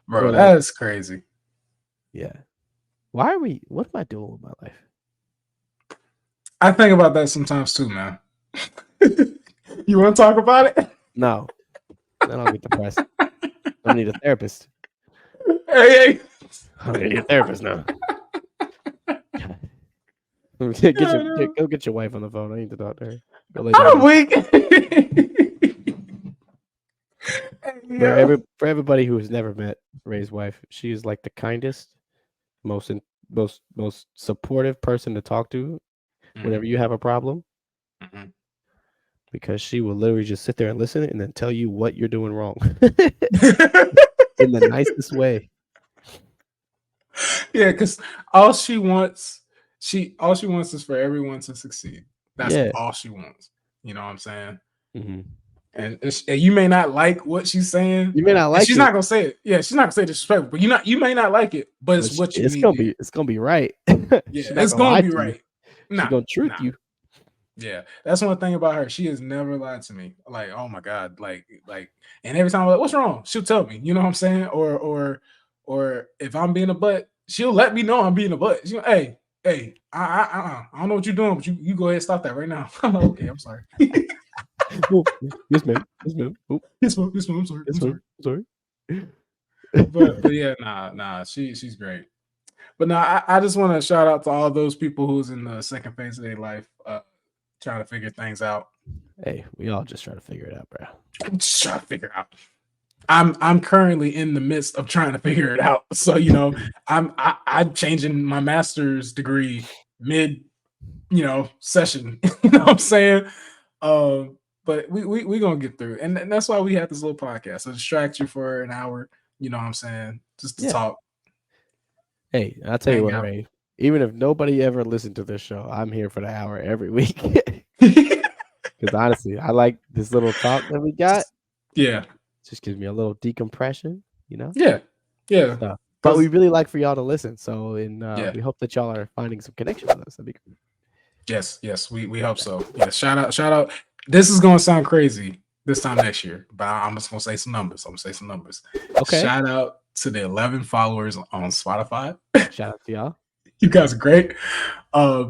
bro? That's crazy.
Yeah. What am I doing with my life?
I think about that sometimes too, man. You want to talk about it?
No. Then I'll get depressed. I need a therapist.
Hey.
I'm gonna need a therapist now. Go get your wife on the phone. I need to talk to her.
I'm weak.
For everybody who has never met Ray's wife, she is like the kindest, most supportive person to talk to whenever you have a problem. Mm-hmm. Because she will literally just sit there and listen and then tell you what you're doing wrong in the nicest way.
Yeah, because all she wants is for everyone to succeed. That's all she wants. You know what I'm saying?
Mm-hmm.
And you may not like what she's saying.
You may not like
she's
it.
Not gonna say it. Yeah, she's not gonna say disrespectful, but you may not like it, but it's what you need.
It's gonna be right.
Yeah, it's gonna be right.
She's gonna truth you.
Yeah, that's one thing about her. She has never lied to me. Like, oh my god, like, and every time I'm like, what's wrong? She'll tell me. You know what I'm saying? Or if I'm being a butt, she'll let me know I'm being a butt. She'll, hey, I don't know what you're doing, but you go ahead and stop that right now. I'm like, okay, I'm sorry.
Yes, ma'am. Yes, ma'am.
Yes, ma'am. I'm sorry.
Sorry.
But yeah, nah. She's great. But I just want to shout out to all those people who's in the second phase of their life, trying to figure things out.
Hey, we all just try to figure it out, bro.
I'm just trying to figure it out. I'm currently in the midst of trying to figure it out. So I'm changing my master's degree mid, session. You know what I'm saying? But we gonna get through, and that's why we have this little podcast to distract you for an hour. You know what I'm saying? Just to talk.
Hey, I'll tell you what, Ray. Even if nobody ever listened to this show, I'm here for the hour every week. Because honestly, I like this little talk that we got.
Yeah.
Just gives me a little decompression,
Yeah.
So, but we really like for y'all to listen. So we hope that y'all are finding some connection with us. That'd be great.
Yes, we hope so. Yeah, shout out. This is gonna sound crazy this time next year, but I'm just gonna say some numbers. Okay. Shout out to the 11 followers on Spotify.
Shout out to y'all.
You guys are great.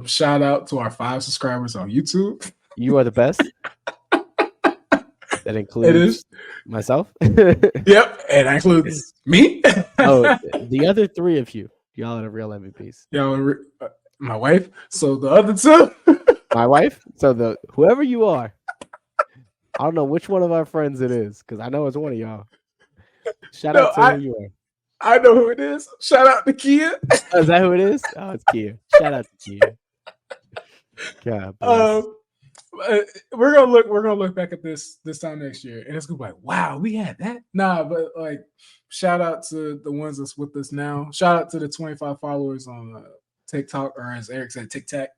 Shout out to our 5 subscribers on YouTube.
You are the best. That includes myself.
Yep, and that includes me.
The other 3 of you, y'all are the real MVPs.
Y'all, my wife. So the other 2,
my wife. So whoever you are, I don't know which one of our friends it is because I know it's one of y'all. Shout out to who you are.
I know who it is. Shout out to Kia.
Oh, is that who it is? Oh, it's Kia. Shout out to Kia. God bless.
We're gonna look back at this time next year, and it's gonna be like, wow, we had that. Nah, but like, shout out to the ones that's with us now. Shout out to the 25 followers on TikTok, or as Eric said, TikTok.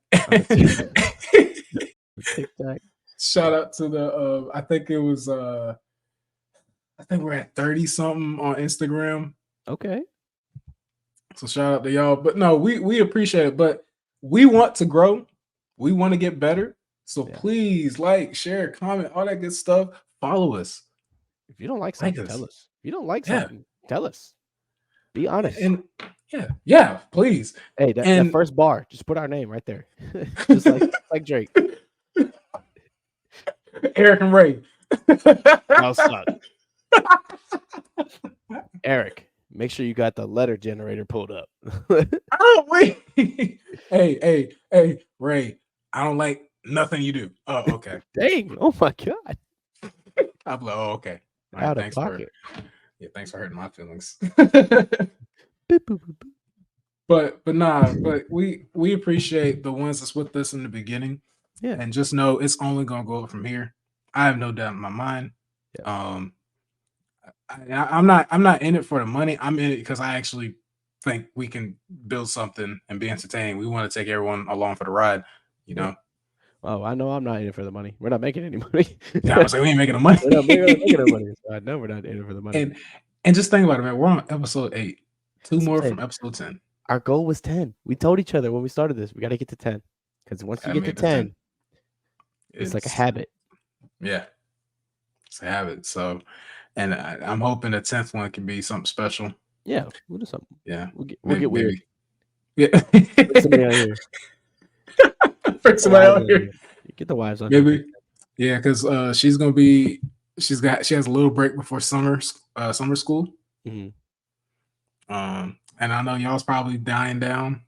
TikTok.
Shout out to the I think it was I think we're at 30 something on Instagram.
Okay.
So shout out to y'all. But no, we appreciate it. But we want to grow. We want to get better. So
Yeah.
please like, share, comment, all that good stuff. Follow us.
If you don't like
Like
something,
us.
tell us. If you don't like
Yeah.
something, tell us. Be honest.
And yeah, please.
Hey, that
And
first bar, just put our name right there. Just like Drake.
Eric and Ray.
No, son. Eric, make sure you got the letter generator pulled up.
Oh wait. Hey, Ray. I don't like nothing you do. Oh, okay.
Dang. Oh my God.
I'm like, oh, okay. All right,
Out of pocket.
thanks for hurting my feelings.
Boop, boop, boop, boop.
but we appreciate the ones that's with us in the beginning.
Yeah.
And just know it's only gonna go up from here. I have no doubt in my mind.
Yeah.
I'm not in it for the money. I'm in it because I actually think we can build something and be entertaining. We want to take everyone along for the ride, you know.
Oh, I know I'm not in it for the money. We're not making any money.
Yeah, I was like, we ain't making the money.
We're not making the money. So I know we're not in it for the money.
And just think about it, man. We're on episode 8. Two
That's what
more
I'm
from
saying.
episode 10.
Our goal was 10. We told each other when we started this, we got to get to 10. Because once you
I
get to
made the 10.
10, it's like a habit.
Yeah, it's a habit. So, and I'm hoping the 10th one can be something special.
Yeah, we'll do something.
Yeah,
We'll get weird.
Yeah,
Bring somebody out here.
bring somebody out here.
Get the wives on
Maybe,
here.
yeah, because she's gonna be. She has a little break before summer school.
Mm-hmm.
And I know y'all's probably dying down.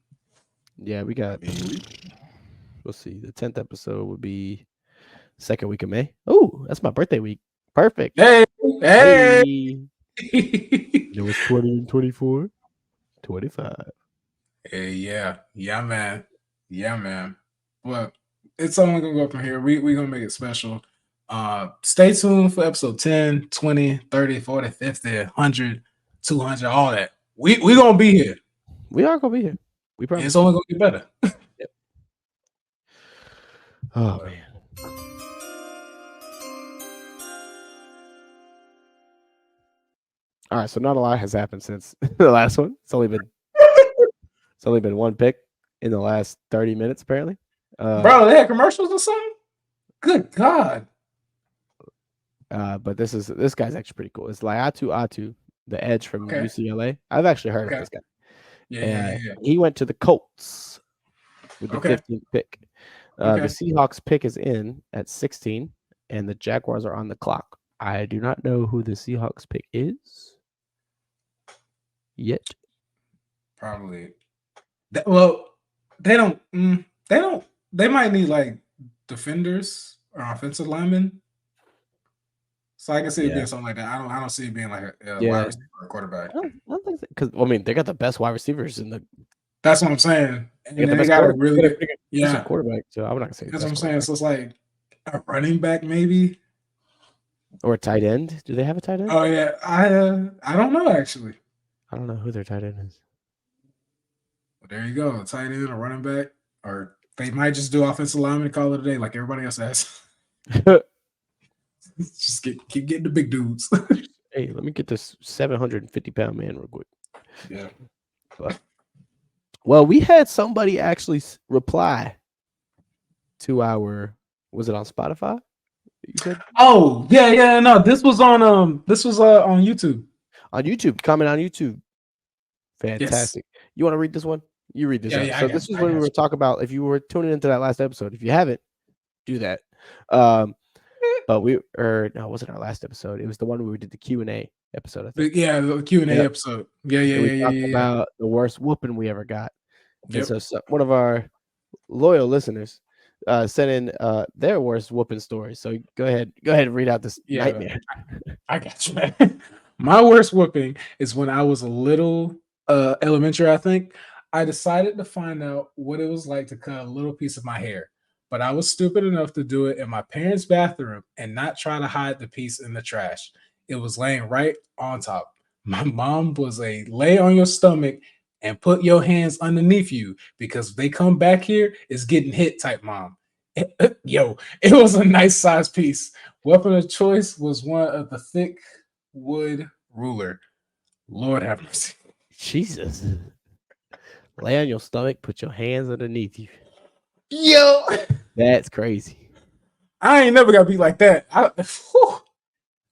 Yeah, we got. We'll see. The 10th episode would be second week of May. Oh, that's my birthday week. Perfect.
Hey.
It was 20 and 24, 25.
Hey, yeah, man. Well, it's only gonna go up from here. We gonna make it special. Stay tuned for episode 10, 20, 30, 40, 50, 100, 200, all that. We gonna be here.
We are gonna be here. We promise.
It's only gonna get better.
Yep. Oh man. All right, so not a lot has happened since the last one. It's only been one pick in the last 30 minutes, apparently.
Bro, they had commercials or something? Good God.
But this guy's actually pretty cool. It's Laiatu Atu, the edge from UCLA. I've actually heard of this guy. Yeah. He went to the Colts with the 15th pick. The Seahawks pick is in at 16, and the Jaguars are on the clock. I do not know who the Seahawks pick is yet.
Probably. They don't. They might need like defenders or offensive linemen. So I can see it being something like that. I don't see it being like a wide receiver or a quarterback.
I don't think so, because I mean they got the best wide receivers in the.
That's what I'm saying. And
they
got a really
decent quarterback. So I'm not gonna say
that's what I'm saying. So it's like a running back maybe,
or a tight end. Do they have a tight end?
Oh yeah, I don't know actually.
I don't know who their tight end is.
Well, there you go, a tight end, a running back, or they might just do offensive lineman and call it a day like everybody else has. Just keep getting the big dudes.
Hey, let me get this 750-pound man real quick.
Yeah.
Well, we had somebody actually reply to our. Was it on Spotify? You said?
Oh yeah. No, this was on YouTube.
On YouTube, comment on YouTube. Fantastic. Yes. You want to read this one? You read this.
Yeah,
so this is what we were talking about. If you were tuning into that last episode, if you haven't, do that. But it wasn't our last episode. It was the one where we did the Q&A episode, I think.
Yeah, the Q&A episode. We talked
about the worst whooping we ever got. Yep. And so one of our loyal listeners sent in their worst whooping story. So go ahead and read out this nightmare.
I got you, man. My worst whooping is when I was a little elementary, I think. I decided to find out what it was like to cut a little piece of my hair. But I was stupid enough to do it in my parents' bathroom and not try to hide the piece in the trash. It was laying right on top. My mom was a lay on your stomach and put your hands underneath you because if they come back here, it's getting hit type mom. Yo, it was a nice size piece. Weapon of choice was one of the thick wood ruler. Lord have mercy.
Jesus. Lay on your stomach, put your hands underneath you.
Yo,
That's crazy.
I ain't never got beat like that. Whew,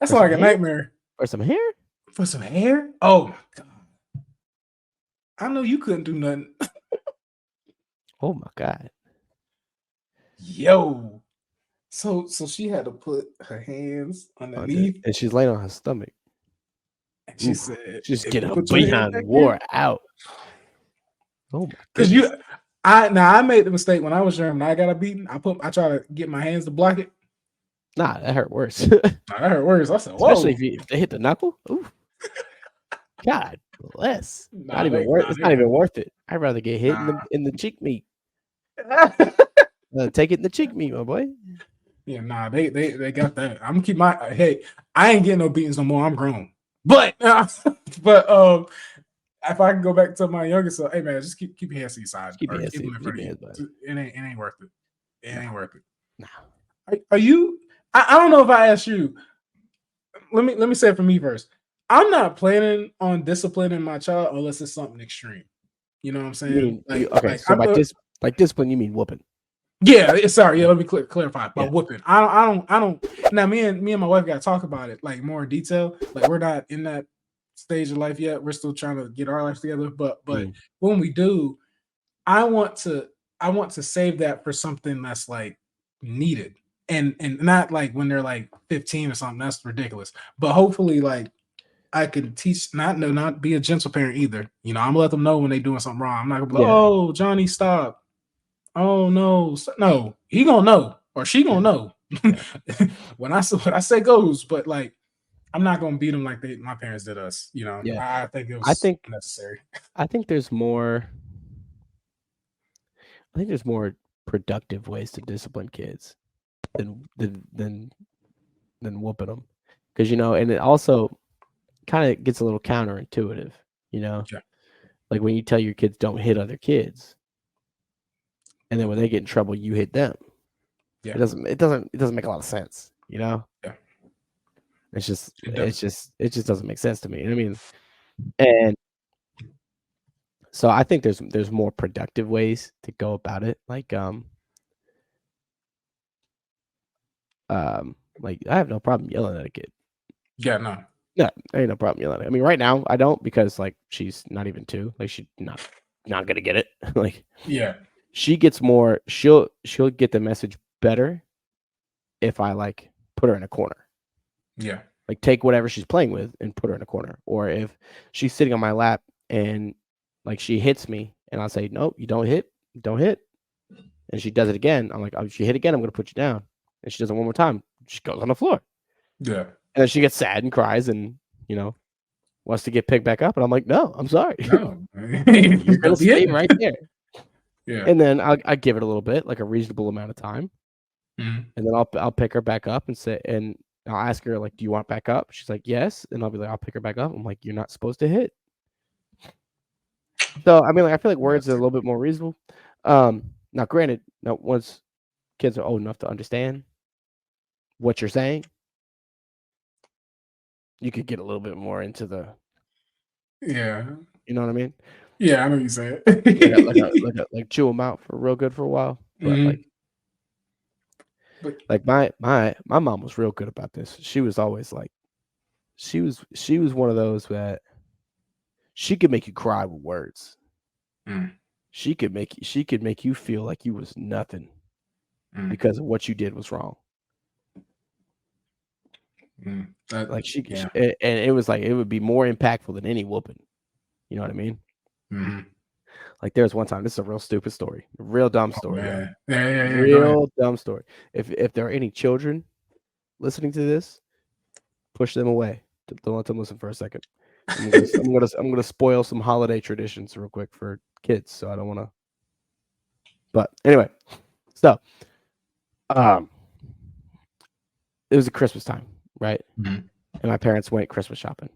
that's
For some
like a
hair?
nightmare.
For some hair?
For some hair? Oh my god! I know you couldn't do nothing.
Oh my god.
Yo, so she had to put her hands underneath,
And she's laying on her stomach.
and she
Ooh.
said,
Just
"If
get
you
her
put your hand
behind
back
wore
here,"
out. Oh my
because
goodness.
I made the mistake when I was young. When I got a beating, I try to get my hands to block it.
Nah, that hurt worse.
I heard words. I said,
Especially
"Whoa,
if they hit the knuckle. Ooh, God bless. Not
nah,
even worth. It's
they
not even
won't.
worth it. I'd rather get hit
Nah."
in the cheek meat. Take it in the cheek meat, my boy.
Yeah, nah, they got that. I'm gonna keep my hey. I ain't getting no beatings no more. I'm grown, but but if I can go back to my youngest self, hey man, just keep your hands to your side
Just keep
or
your hands,
keep them in
keep
front of
your
you.
hands behind.
It ain't worth it. It
Nah,
ain't worth it.
nah.
Are you? I don't know if I asked you. Let me say it for me first. I'm not planning on disciplining my child unless it's something extreme. You know what I'm
You
saying?
mean you okay? So
I'm
by discipline, you mean whooping?
yeah. Sorry, yeah.
Yeah,
Let me clarify by
yeah,
whooping. I don't. Now me and my wife got to talk about it like more in detail. Like we're not in that stage of life yet. We're still trying to get our life together. But
mm,
when we do, I want to I want to save that for something that's like needed and not like when they're like 15 or something. That's ridiculous. But hopefully, like I can teach not be a gentle parent either. I'm gonna let them know when they're doing something wrong. I'm not gonna be like,
yeah,
oh Johnny, stop. Oh no, no, he gonna know or she
yeah,
gonna know
yeah.
when I say goes. But like I'm not gonna beat them like my parents did us.
Yeah.
I think it
I
was
think
necessary.
I think there's more. I think there's more productive ways to discipline kids than whooping them, because and it also kind of gets a little counterintuitive. You know,
Yeah,
like when you tell your kids don't hit other kids, and then when they get in trouble, you hit them.
yeah,
It doesn't make a lot of sense.
yeah.
It's just
It
it's
does.
just it just doesn't make sense to me. I mean, and so I think there's more productive ways to go about it. Like I have no problem yelling at a kid.
Yeah, no.
No, there ain't no problem yelling at. I mean, right now I don't, because like she's not even 2. Like she's not gonna get it. Like
Yeah,
she gets more. She'll get the message better if I like put her in a corner.
yeah,
Like take whatever she's playing with and put her in a corner. Or if she's sitting on my lap and like she hits me and I'll say, nope, you don't hit. And she does it again. I'm like, oh, if you hit again, I'm gonna put you down. And she does it one more time. She goes on the floor.
yeah.
And then she gets sad and cries and you know wants to get picked back up. And I'm like, no, I'm sorry.
No,
You're gonna
don't be
stay
hitting.
right there.
Yeah.
And then I give it a little bit, like a reasonable amount of time.
Mhm.
And then I'll pick her back up and I'll ask her like, "Do you want back up?" She's like, "Yes." And I'll be like, "I'll pick her back up." I'm like, "You're not supposed to hit." So I mean, like I feel like words are a little bit more reasonable. Now granted, now once kids are old enough to understand what you're saying, you could get a little bit more into the,
Yeah.
you know what I mean?
Yeah, I know what you said.
Like chew them out for real good for a while. But
Mhm. But
my mom was real good about this. She was always like, she was one of those that she could make you cry with words.
mm,
She could make you feel like you was nothing
mm,
because of what you did was wrong. Like
yeah.
and it was like it would be more impactful than any whooping. You know what I mean?
Mhm.
Like there was one time. This is a real stupid story, a real dumb
Oh
story, y'all.
man. Yeah, yeah, yeah. Go ahead.
Real dumb story. If there are any children listening to this, push them away. Don't let them listen for a second. I'm gonna spoil some holiday traditions real quick for kids, so I don't want to. But anyway, so um, it was a Christmas time, right?
Mhm.
And my parents went Christmas shopping,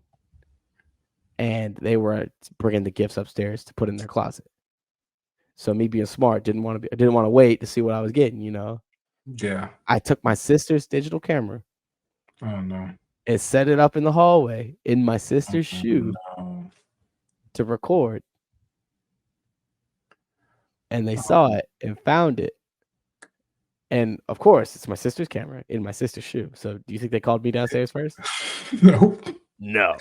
and they were bringing the gifts upstairs to put in their closet. So me being smart, I didn't want to wait to see what I was getting.
Yeah.
I took my sister's digital camera
Oh no.
and set it up in the hallway in my
Oh
sister's shoe
no.
to record, and they saw
Oh,
it and found it. And of course, it's my sister's camera in my sister's shoe. So do you think they called me downstairs first?
No.
No.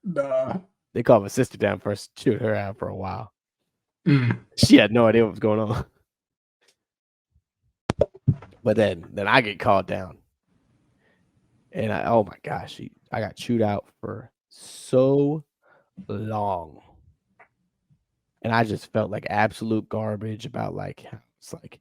Nah.
They called my sister down first, chewed her out for a while.
Mm.
She had no idea what was going on. But then I get called down. And oh my gosh, I got chewed out for so long. And I just felt like absolute garbage about like it's like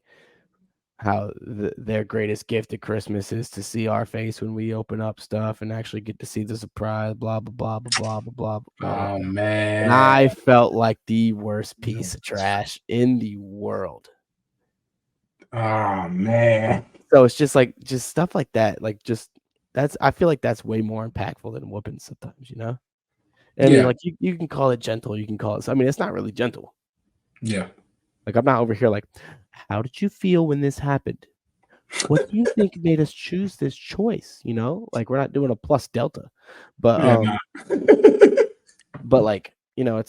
how their greatest gift at Christmas is to see our face when we open up stuff and actually get to see the surprise, blah blah blah blah blah blah blah blah.
Oh
And
man.
I felt like the worst piece of trash in the world.
Oh man.
So it's just stuff like that. Like I feel like that's way more impactful than whooping sometimes, you know? And I mean,
Yeah.
like you can call it gentle, you can call it. I mean, it's not really gentle.
Yeah.
Like I'm not over here like, how did you feel when this happened? What do you think made us choose this choice? You know, like we're not doing a plus delta, but
Yeah, nah.
but like you know, I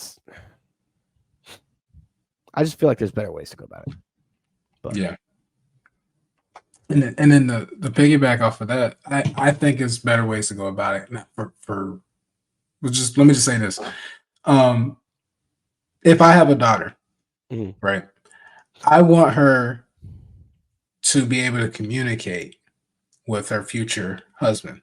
just feel like there's better ways to go about it. But
yeah. And then the piggyback off of that, I think there's better ways to go about it. Not for just let me just say this. If I have a daughter, right, I want her to be able to communicate with her future husband,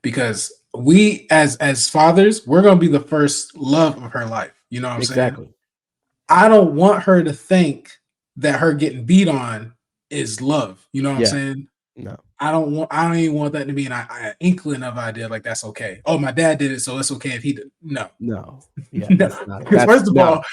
because we as fathers, we're gonna be the first love of her life. You know what I'm
exactly.
saying? I don't want her to think that her getting beat on is love. You know what I'm saying?
No.
I don't even want that to be an inkling of idea like that's okay. Oh, my dad did it, so it's okay if he did. No.
Yeah,
No.
that's not.
Because first of all,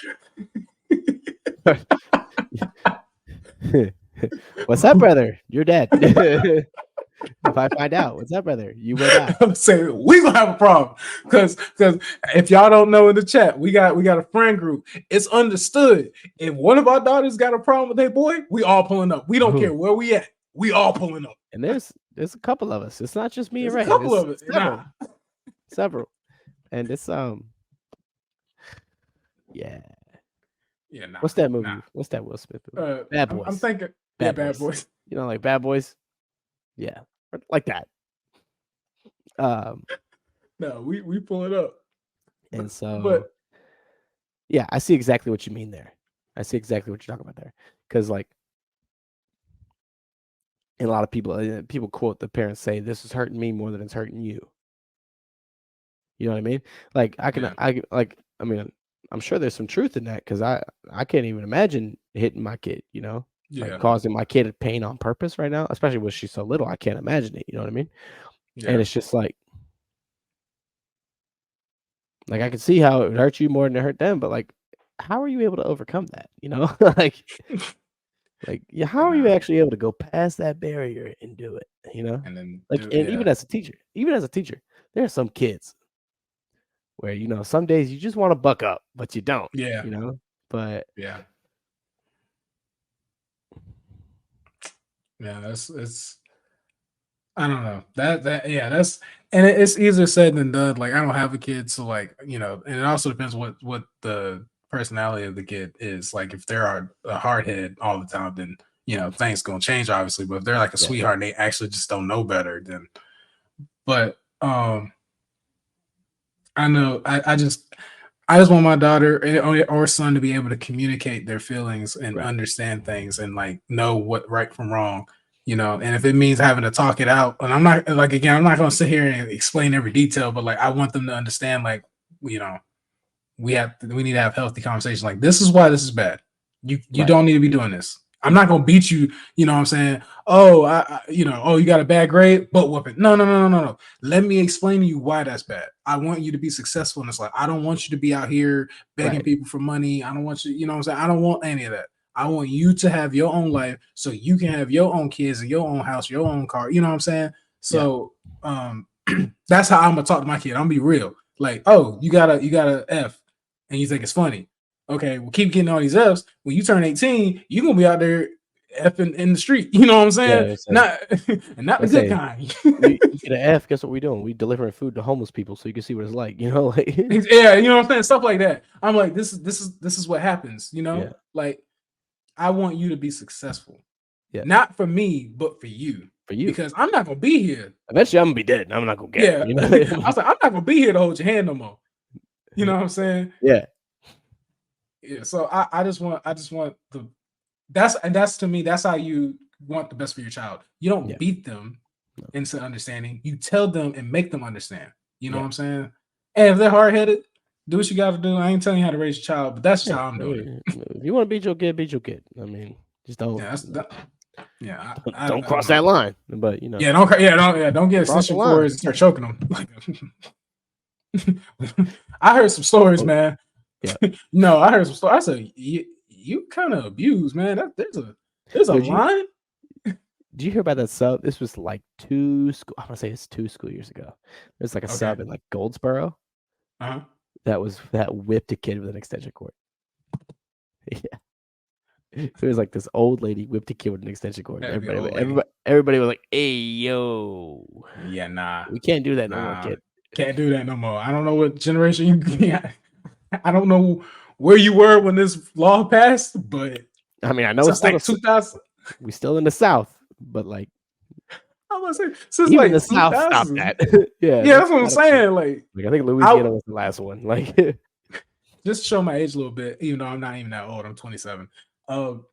what's up, brother? You're dead. If I find out, what's up, brother? You will die.
I'm saying we gonna have a problem because if y'all don't know in the chat, we got a friend group. It's understood if one of our daughters got a problem with their boy, we all pulling up. We don't care where we at. We all pulling up.
And there's a couple of us. It's not just me and Ray.
A couple of us.
Several. And it's
yeah. Yeah. Nah,
what's that movie? What's that Will Smith movie? Bad Boys.
I'm thinking Bad Boys.
You know, like Bad Boys. Yeah, like that.
No, we pull it up.
And so, yeah, I see exactly what you mean there. I see exactly what you're talking about there. Because like, and a lot of people quote the parents say, "This is hurting me more than it's hurting you." You know what I mean? Like I mean, I'm sure there's some truth in that because I can't even imagine hitting my kid. You know, like causing my kid pain on purpose right now, especially when she's so little. I can't imagine it. You know what I mean? Yeah. And it's just like I can see how it would hurt you more than it hurt them, but like, how are you able to overcome that? You know, like how are you actually able to go past that barrier and do it? You know,
and then
even as a teacher, there are some kids where you know some days you just want to buck up, but you don't.
Yeah,
you know, but
yeah, it's. I don't know that's and it's easier said than done. Like I don't have a kid, so like you know, and it also depends what the personality of the kid is. Like if they're a hardhead all the time, then you know things gonna change obviously. But if they're like a sweetheart and they actually just don't know better, then. But I know I just want my daughter or son to be able to communicate their feelings and understand things and like know what right from wrong. You know, and if it means having to talk it out, and I'm not going to sit here and explain every detail, but like I want them to understand, like, you know, we need to have healthy conversations. Like, this is why this is bad. You don't need to be doing this. I'm not going to beat you. You know what I'm saying? Oh, you got a bad grade, butt whooping. No. Let me explain to you why that's bad. I want you to be successful in this life. I don't want you to be out here begging people for money. I don't want you, you know what I'm saying? I don't want any of that. I want you to have your own life so you can have your own kids and your own house, your own car. You know what I'm saying? So that's how I'm gonna talk to my kid. I'm gonna be real. Like, oh, you got a F and you think it's funny. Okay, well, keep getting all these Fs. When you turn 18, you're gonna be out there effing in the street. You know what I'm saying? Not the good kind.
You get an F, guess what we're doing? We delivering food to homeless people so you can see what it's like, you know? Like
yeah, you know what I'm saying? Stuff like that. I'm like, this is what happens, you know? Like I want you to be successful.
Yeah.
Not for me, but for you.
For you.
Because I'm not gonna be here.
Eventually, I'm gonna be dead. And I'm not gonna get it. You know?
I was like, I'm not gonna be here to hold your hand no more. You know what I'm saying?
Yeah.
Yeah. So I just want that's to me, that's how you want the best for your child. You don't beat them into understanding. You tell them and make them understand. You know what I'm saying? And if they're hard headed, do what you got to do. I ain't telling you how to raise your child, but that's just how I'm doing it.
If you want to beat your kid, beat your kid. I mean, just don't.
Don't
cross that line. But
don't get extension cords and start choking them. I heard some stories, man.
Yeah.
No, I heard some stories. I said you kind of abused, man. There's a line.
Did you hear about that sub? This was like I want to say it's 2 school years ago. There's like a sub in like Goldsboro. That whipped a kid with an extension cord. Yeah. It was like this old lady whipped a kid with an extension cord. Everybody was like, "Hey, yo."
Yeah, nah.
We can't do that no more, kid.
Can't do that no more. I don't know what generation you I don't know where you were when this law passed, but
I mean, I know it's
like 2000.
We still in the South, but like
I was saying, since
even
like
the South stopped that.
yeah, that's what I'm saying. Like
I think Louisiana was the last one. Like
just to show my age a little bit, even though I'm not even that old. I'm 27. When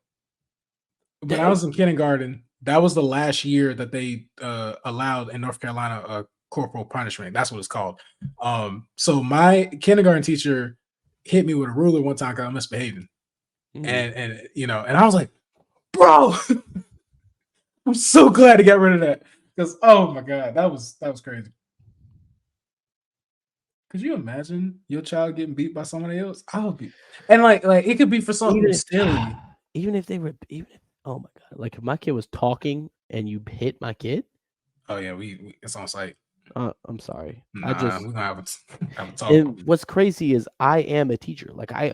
I was in kindergarten, that was the last year that they allowed in North Carolina corporal punishment. That's what it's called. So my kindergarten teacher hit me with a ruler one time because I misbehaving, and I was like, bro, I'm so glad to get rid of that because oh my god, that was crazy. Could you imagine your child getting beat by somebody else? I would be, and like it could be for something silly.
Even if oh my god, like if my kid was talking and you hit my kid.
Oh yeah, we it's on site.
I'm sorry.
We're gonna have a talk.
And what's crazy is I am a teacher. Like I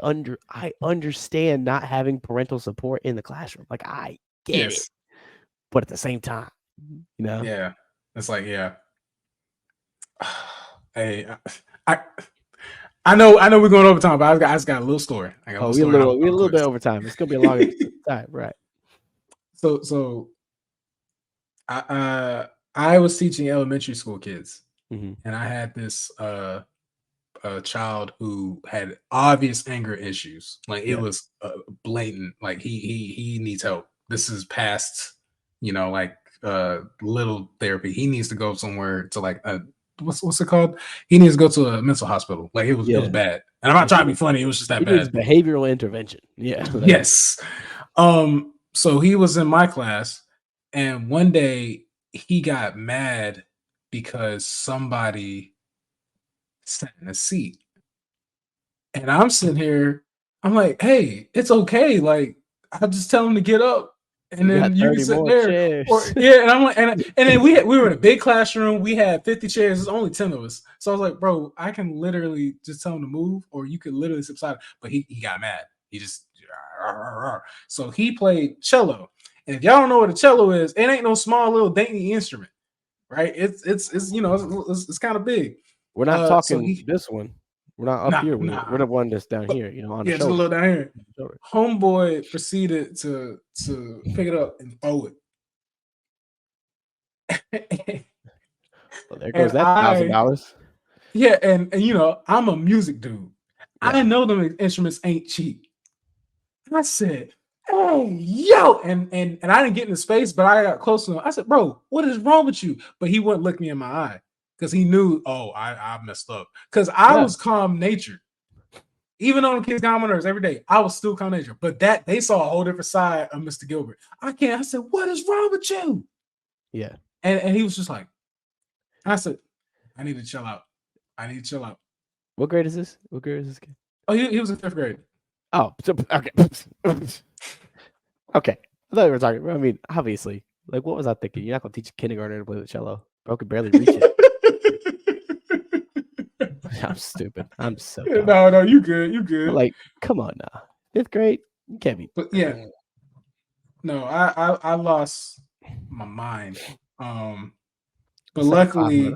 understand not having parental support in the classroom. Like I get it, but at the same time,
yeah, it's like hey, I know we're going over time, but I just got a little story.
We're a little bit over time. It's gonna be a long time, right?
So I was teaching elementary school kids, and I had this a child who had obvious anger issues. Like it was blatant. Like he needs help. This is past, like little therapy. He needs to go somewhere to like a what's it called? He needs to go to a mental hospital. Like it was bad. And I'm not trying to be funny. It was just that bad.
Needs behavioral intervention. Yeah.
Yes. So he was in my class, and one day he got mad because somebody sat in a seat. And I'm sitting here, I'm like, hey, it's okay. Like, I'll just tell him to get up. And then you can sit there. And I'm like, and then we were in a big classroom. We had 50 chairs. There's only 10 of us. So I was like, bro, I can literally just tell him to move, or you could literally subside. But he got mad. He just so he played cello. And if y'all don't know what a cello is, it ain't no small little dainty instrument, right? It's kind of big.
We're not talking this one. We're not up here. We're the one that's down here, on the shoulder.
Just a little down here. Homeboy proceeded to pick it up and throw
it. Well, there goes that $1,000.
Yeah, and I'm a music dude. Yeah. I know them instruments ain't cheap. I said, hey, yo, and I didn't get in his face, but I got close to him. I said, bro, what is wrong with you? But he wouldn't look me in my eye because he knew, I messed up. Because I was calm natured. Even though the kids got on my nerves every day, I was still calm natured. But that they saw a whole different side of Mr. Gilbert. I said, what is wrong with you?
Yeah.
And he was just like, I said, I need to chill out.
What grade is this? What grade is this kid?
Oh, he was in 5th grade.
Oh, okay. Okay. I thought we were talking. I mean, obviously, like, what was I thinking? You're not going to teach a kindergartner to play the cello. Bro could barely reach it. I'm stupid. I'm so dumb.
No, you good.
Like, come on now. 5th grade? You can't be.
But yeah. No, I lost my mind. But luckily,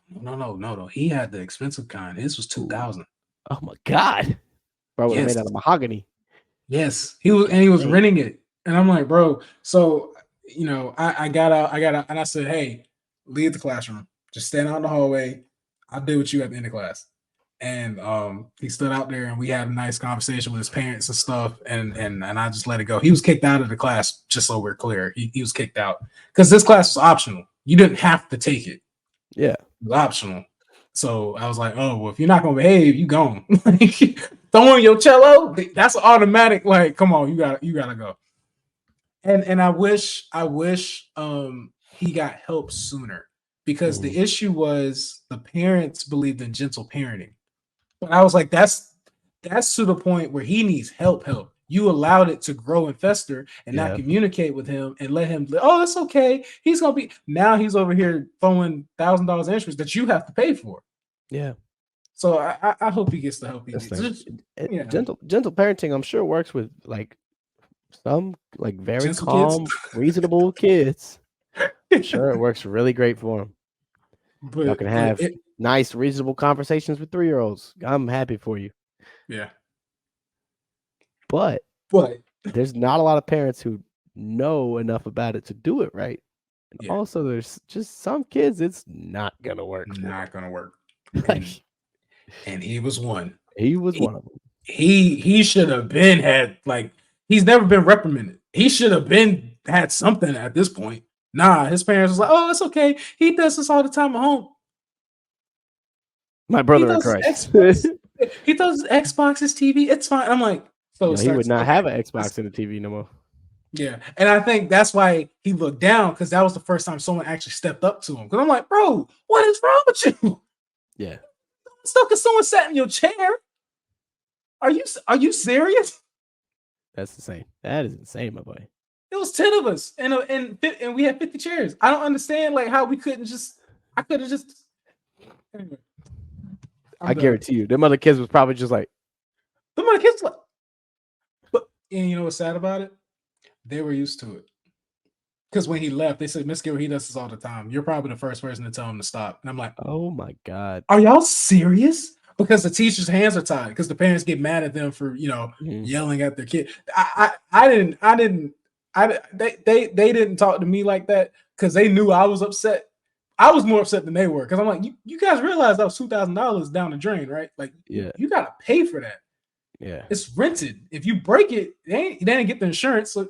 no. He had the expensive kind. His was $2,000.
Oh my god, bro! Was made out of mahogany.
Yes, he was renting it. And I'm like, bro, so I got out, and I said, hey, leave the classroom. Just stand out in the hallway. I'll deal with you at the end of class. And he stood out there and we had a nice conversation with his parents and stuff. And I just let it go. He was kicked out of the class, just so we're clear. He was kicked out because this class was optional. You didn't have to take it.
Yeah.
It was optional. So I was like, oh, well, if you're not gonna behave, you gone. Like, throwing your cello, that's automatic. Like, come on, you gotta go. And I wish he got help sooner, because the
Mhm.
issue was the parents believed in gentle parenting. But I was like, that's to the point where he needs help. You allowed it to grow and fester and not
Yeah.
communicate with him and let him, oh, it's okay. He's gonna be, now he's over here throwing $1,000 interest that you have to pay for.
Yeah.
So I hope he gets the help he
That's
needs.
nice.
Just, yeah,
Gentle parenting, I'm sure works with like some like very
gentle kids.
calm, reasonable kids. I'm sure it works really great for them. Y'all can
but
have nice, reasonable conversations with 3-year-olds. I'm happy for you.
yeah,
But
but
there's not a lot of parents who know enough about it to do it right. And
yeah,
also, there's just some kids it's not gonna work for.
not gonna work.
Like
And he was one.
he was
He
one of them.
he should have been had, like, he's never been reprimanded. He should have been had something at this point. Nah, his parents was like, oh, it's okay. He does this all the time at home.
My
He
brother in
does his
Christ.
Xbox. He does his Xbox, his TV. It's fine. I'm like, so
Yo,
it
he would
starts.
not
Okay,
have an Xbox in the TV no more.
yeah, and I think that's why he looked down, because that was the first time someone actually stepped up to him. Because I'm like, bro, what is wrong with you?
Yeah,
Still, because someone sat in your chair. Are you serious?
that's insane. That is insane, my boy.
It was 10 of us, and we had 50 chairs. I don't understand, like, how we couldn't just. I could have just. Anyway,
I
I'm done.
guarantee you, them other kids was probably just like,
But my kids, like, but and you know what's sad about it? They were used to it. Because when he left, they said, Miss Gill, he does this all the time. You're probably the first person to tell him to stop. And I'm like,
oh my god.
are y'all serious? Because the teacher's hands are tied. Because the parents get mad at them for
Mhm.
yelling at their kid. They didn't talk to me like that because they knew I was upset. I was more upset than they were, because I'm like, you guys realize that was $2,000 down the drain, right? Like,
Yeah,
you got to pay for that.
yeah.
It's rented. If you break it, they didn't get the insurance. So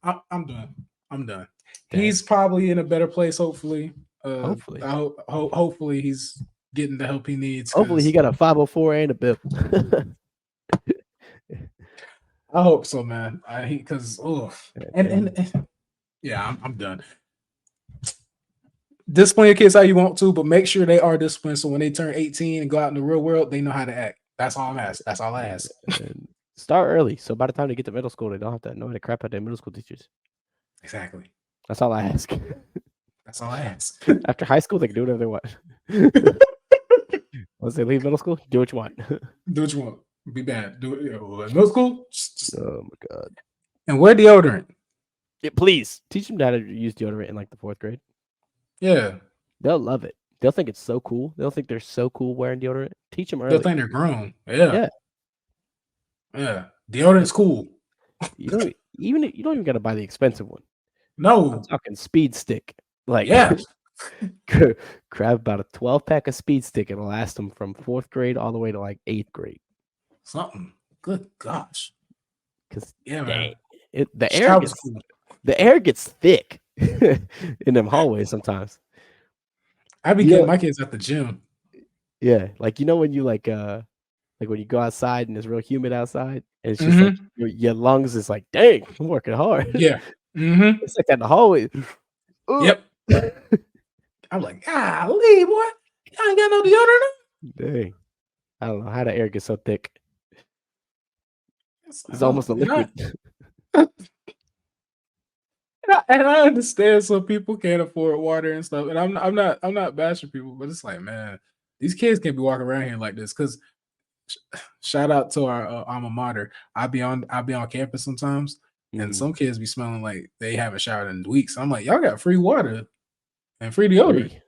I'm done. I'm done.
Dang.
He's probably in a better place. Hopefully,
Hopefully.
hopefully he's getting the help he needs.
Hopefully he got a 504 and a bill.
I hope so, man. Because
and
and yeah, I'm done. Discipline your kids how you want to, but make sure they are disciplined. So when they turn 18 and go out in the real world, they know how to act. That's all I'm asking. That's all I ask.
and start early, so by the time they get to middle school, they don't have to know how to crap out their middle school teachers.
Exactly.
That's all I ask.
That's all I ask.
After high school, they can do whatever they want. Once they leave middle school, do what you want.
Do what you want. Be bad. Do it. Middle school.
Oh my god.
And wear deodorant.
Yeah, please teach them how to use deodorant in like the 4th grade.
Yeah.
They'll love it. They'll think it's so cool. They'll think they're so cool wearing deodorant. Teach them
They'll
early.
think they're grown. Yeah.
Yeah.
Deodorant's cool.
You don't even gotta buy the expensive one. I'm
No.
talking speed stick. Like
Yeah.
grab about a 12-pack of speed stick. It'll last them from 4th grade all the way to like 8th grade.
Something. Good gosh.
Because
Yeah, man.
the
Child's
air gets thick in them hallways sometimes.
I be getting my kids at the gym.
Yeah, like when you like when you go outside and it's real humid outside, and it's just like your lungs is like, dang, I'm working hard.
Yeah. Mm-hmm.
It's like that in the hallway.
Yep. I'm like, golly, boy, I ain't got no deodorant.
Dang. I don't know how the air gets so thick. It's
Oh,
almost a liquid.
And I understand some people can't afford water and stuff, and I'm not bashing people, but it's like, man, these kids can't be walking around here like this. Because shout out to our alma mater. I be on campus sometimes, and some kids be smelling like they haven't showered in weeks. I'm like, y'all got free water and free deodorant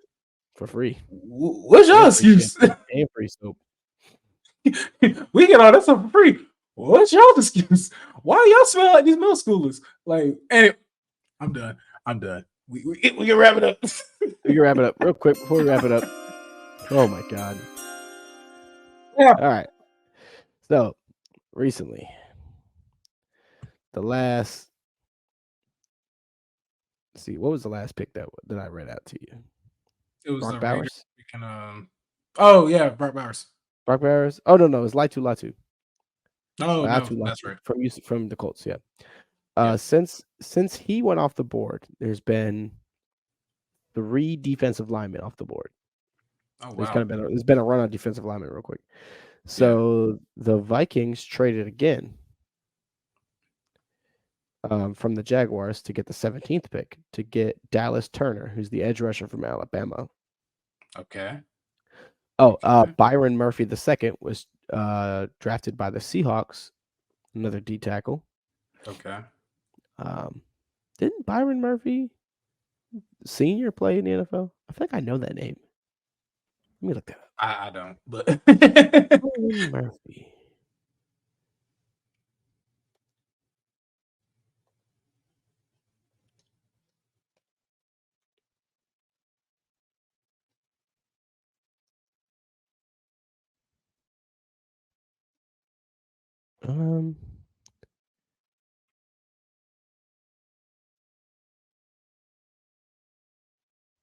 for free.
What's your excuse?
And free soap.
We get all that stuff for free. What's y'all excuse? Why y'all smell like these middle schoolers? Like, anyway, I'm done. I'm done. We can wrap it up.
We can wrap it up real quick before we wrap it up. Oh my god.
Yeah.
All right. So recently, the last. Let's see, what was the last pick that I read out to you?
It was
Brock
the Raiders.
Bowers.
Oh yeah, Brock Bowers.
Brock Bowers. Oh no, it's Latu.
Oh no,
Latu.
that's right.
From the Colts. Yeah.
Yeah.
Since he went off the board, there's been 3 defensive linemen off the board.
Oh
There's
wow.
there's been a run on defensive linemen real quick. So the Vikings traded again from the Jaguars to get the 17th pick to get Dallas Turner, who's the edge rusher from Alabama.
Okay.
Oh,
Okay.
Byron Murphy II was drafted by the Seahawks, another D tackle.
Okay.
Didn't Byron Murphy Senior play in the NFL? I think I know that name. Let me look that up.
I don't, but
Byron Murphy.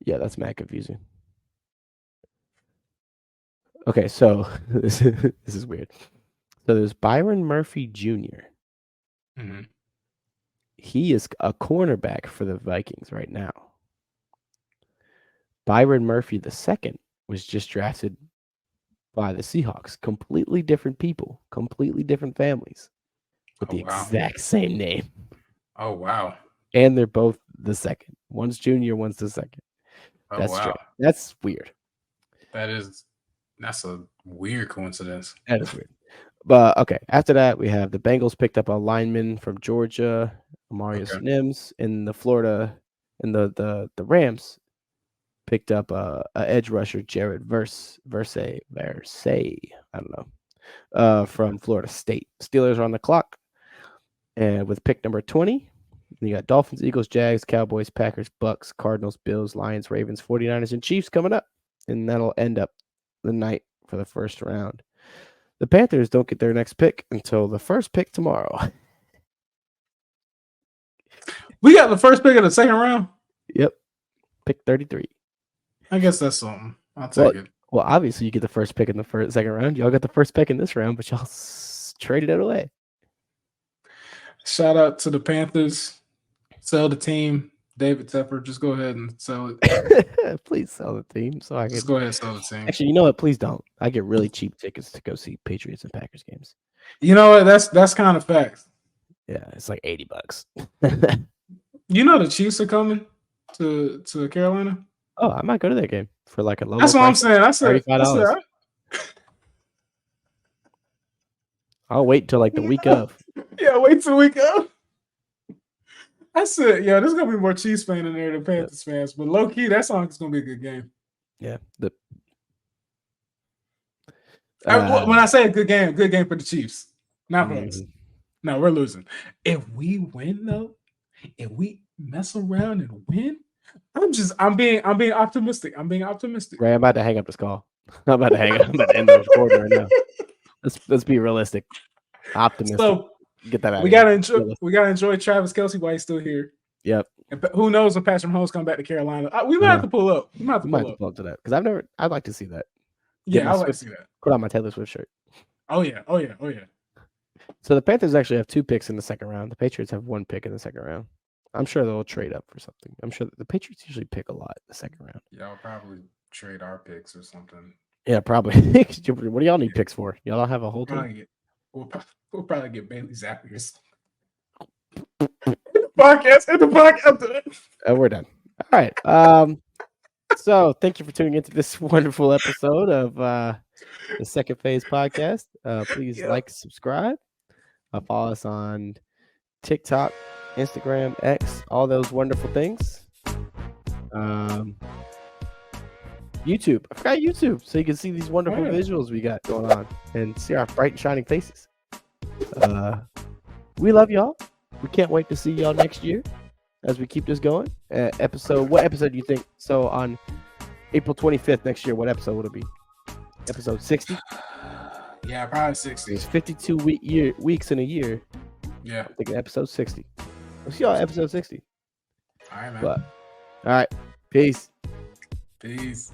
Yeah, that's mad confusing. Okay, so this is weird. So there's Byron Murphy Jr.
Mhm.
He is a cornerback for the Vikings right now. Byron Murphy II was just drafted by the Seahawks. Completely different people, completely different families, with the exact same name.
Oh wow.
And they're both the second. One's junior, one's the second.
Oh
That's
wow.
strange. That's weird.
That's a weird coincidence.
That is weird. But okay, after that, we have the Bengals picked up a lineman from Georgia, Amarius Nims, and the Florida, and the Rams picked up a edge rusher, Jared Verse. I don't know, from Florida State. Steelers are on the clock, and with pick number 20, you got Dolphins, Eagles, Jags, Cowboys, Packers, Bucks, Cardinals, Bills, Lions, Ravens, 49ers, and Chiefs coming up, and that'll end up the night for the first round. The Panthers don't get their next pick until the first pick tomorrow.
We got the first pick of the second round.
Yep, pick 33.
I guess that's something. I'll take it.
Well, obviously you get the first pick in the second round. Y'all got the first pick in this round, but y'all traded it away.
Shout out to the Panthers. Sell the team. David Tepper, just go ahead and sell it.
Please sell the team so I can
just go ahead and sell the team.
Actually, you know what? Please don't. I get really cheap tickets to go see Patriots and Packers games.
You know what? That's kind of facts.
Yeah, it's like $80.
You know the Chiefs are coming to Carolina.
Oh, I might go to that game for like a low.
That's what I'm saying. I said
$35. I'll wait until like the week of.
Yeah, wait till the week of. I said, yeah, there's gonna be more Chiefs fans in there than Panthers fans, but low key, that song is gonna be a good game.
Yeah.
When I say a good game for the Chiefs, not for us. No, we're losing. If we win though, if we mess around and win, I'm being optimistic. I'm being optimistic.
Ray, I'm about to hang up this call. I'm about to hang up. I'm about to end the recording right now. Let's be realistic. Optimistic. So get that out.
We gotta enjoy Travis Kelce while he's still here.
Yep.
And who knows when Patrick Mahomes come back to Carolina? We might have to pull up. We might have to pull up
to that because I'd like to see that.
Yeah, I'd like to see that.
Put on my Taylor Swift shirt.
Oh yeah.
So the Panthers actually have 2 picks in the second round. The Patriots have 1 pick in the second round. I'm sure they'll trade up for something. I'm sure the Patriots usually pick a lot in the second round.
Yeah, I'll probably trade our picks or something.
Yeah, probably. What do y'all need picks for? Y'all don't have a whole team?
We'll probably get Bailey Zappi or something. podcast.
And we're done. All right. So thank you for tuning into this wonderful episode of the Second Phase podcast. Please like, subscribe, follow us on TikTok, Instagram, X, all those wonderful things. YouTube. I forgot YouTube, so you can see these wonderful visuals we got going on and see our bright and shining faces. We love y'all. We can't wait to see y'all next year as we keep this going. What episode do you think? So on April 25th next year, what episode would it be? Episode 60?
Yeah, probably 60.
There's 52 weeks in a year.
Yeah.
I'm thinking episode 60. We'll see y'all at episode 60.
All right, man.
But, all right. Peace.
Peace.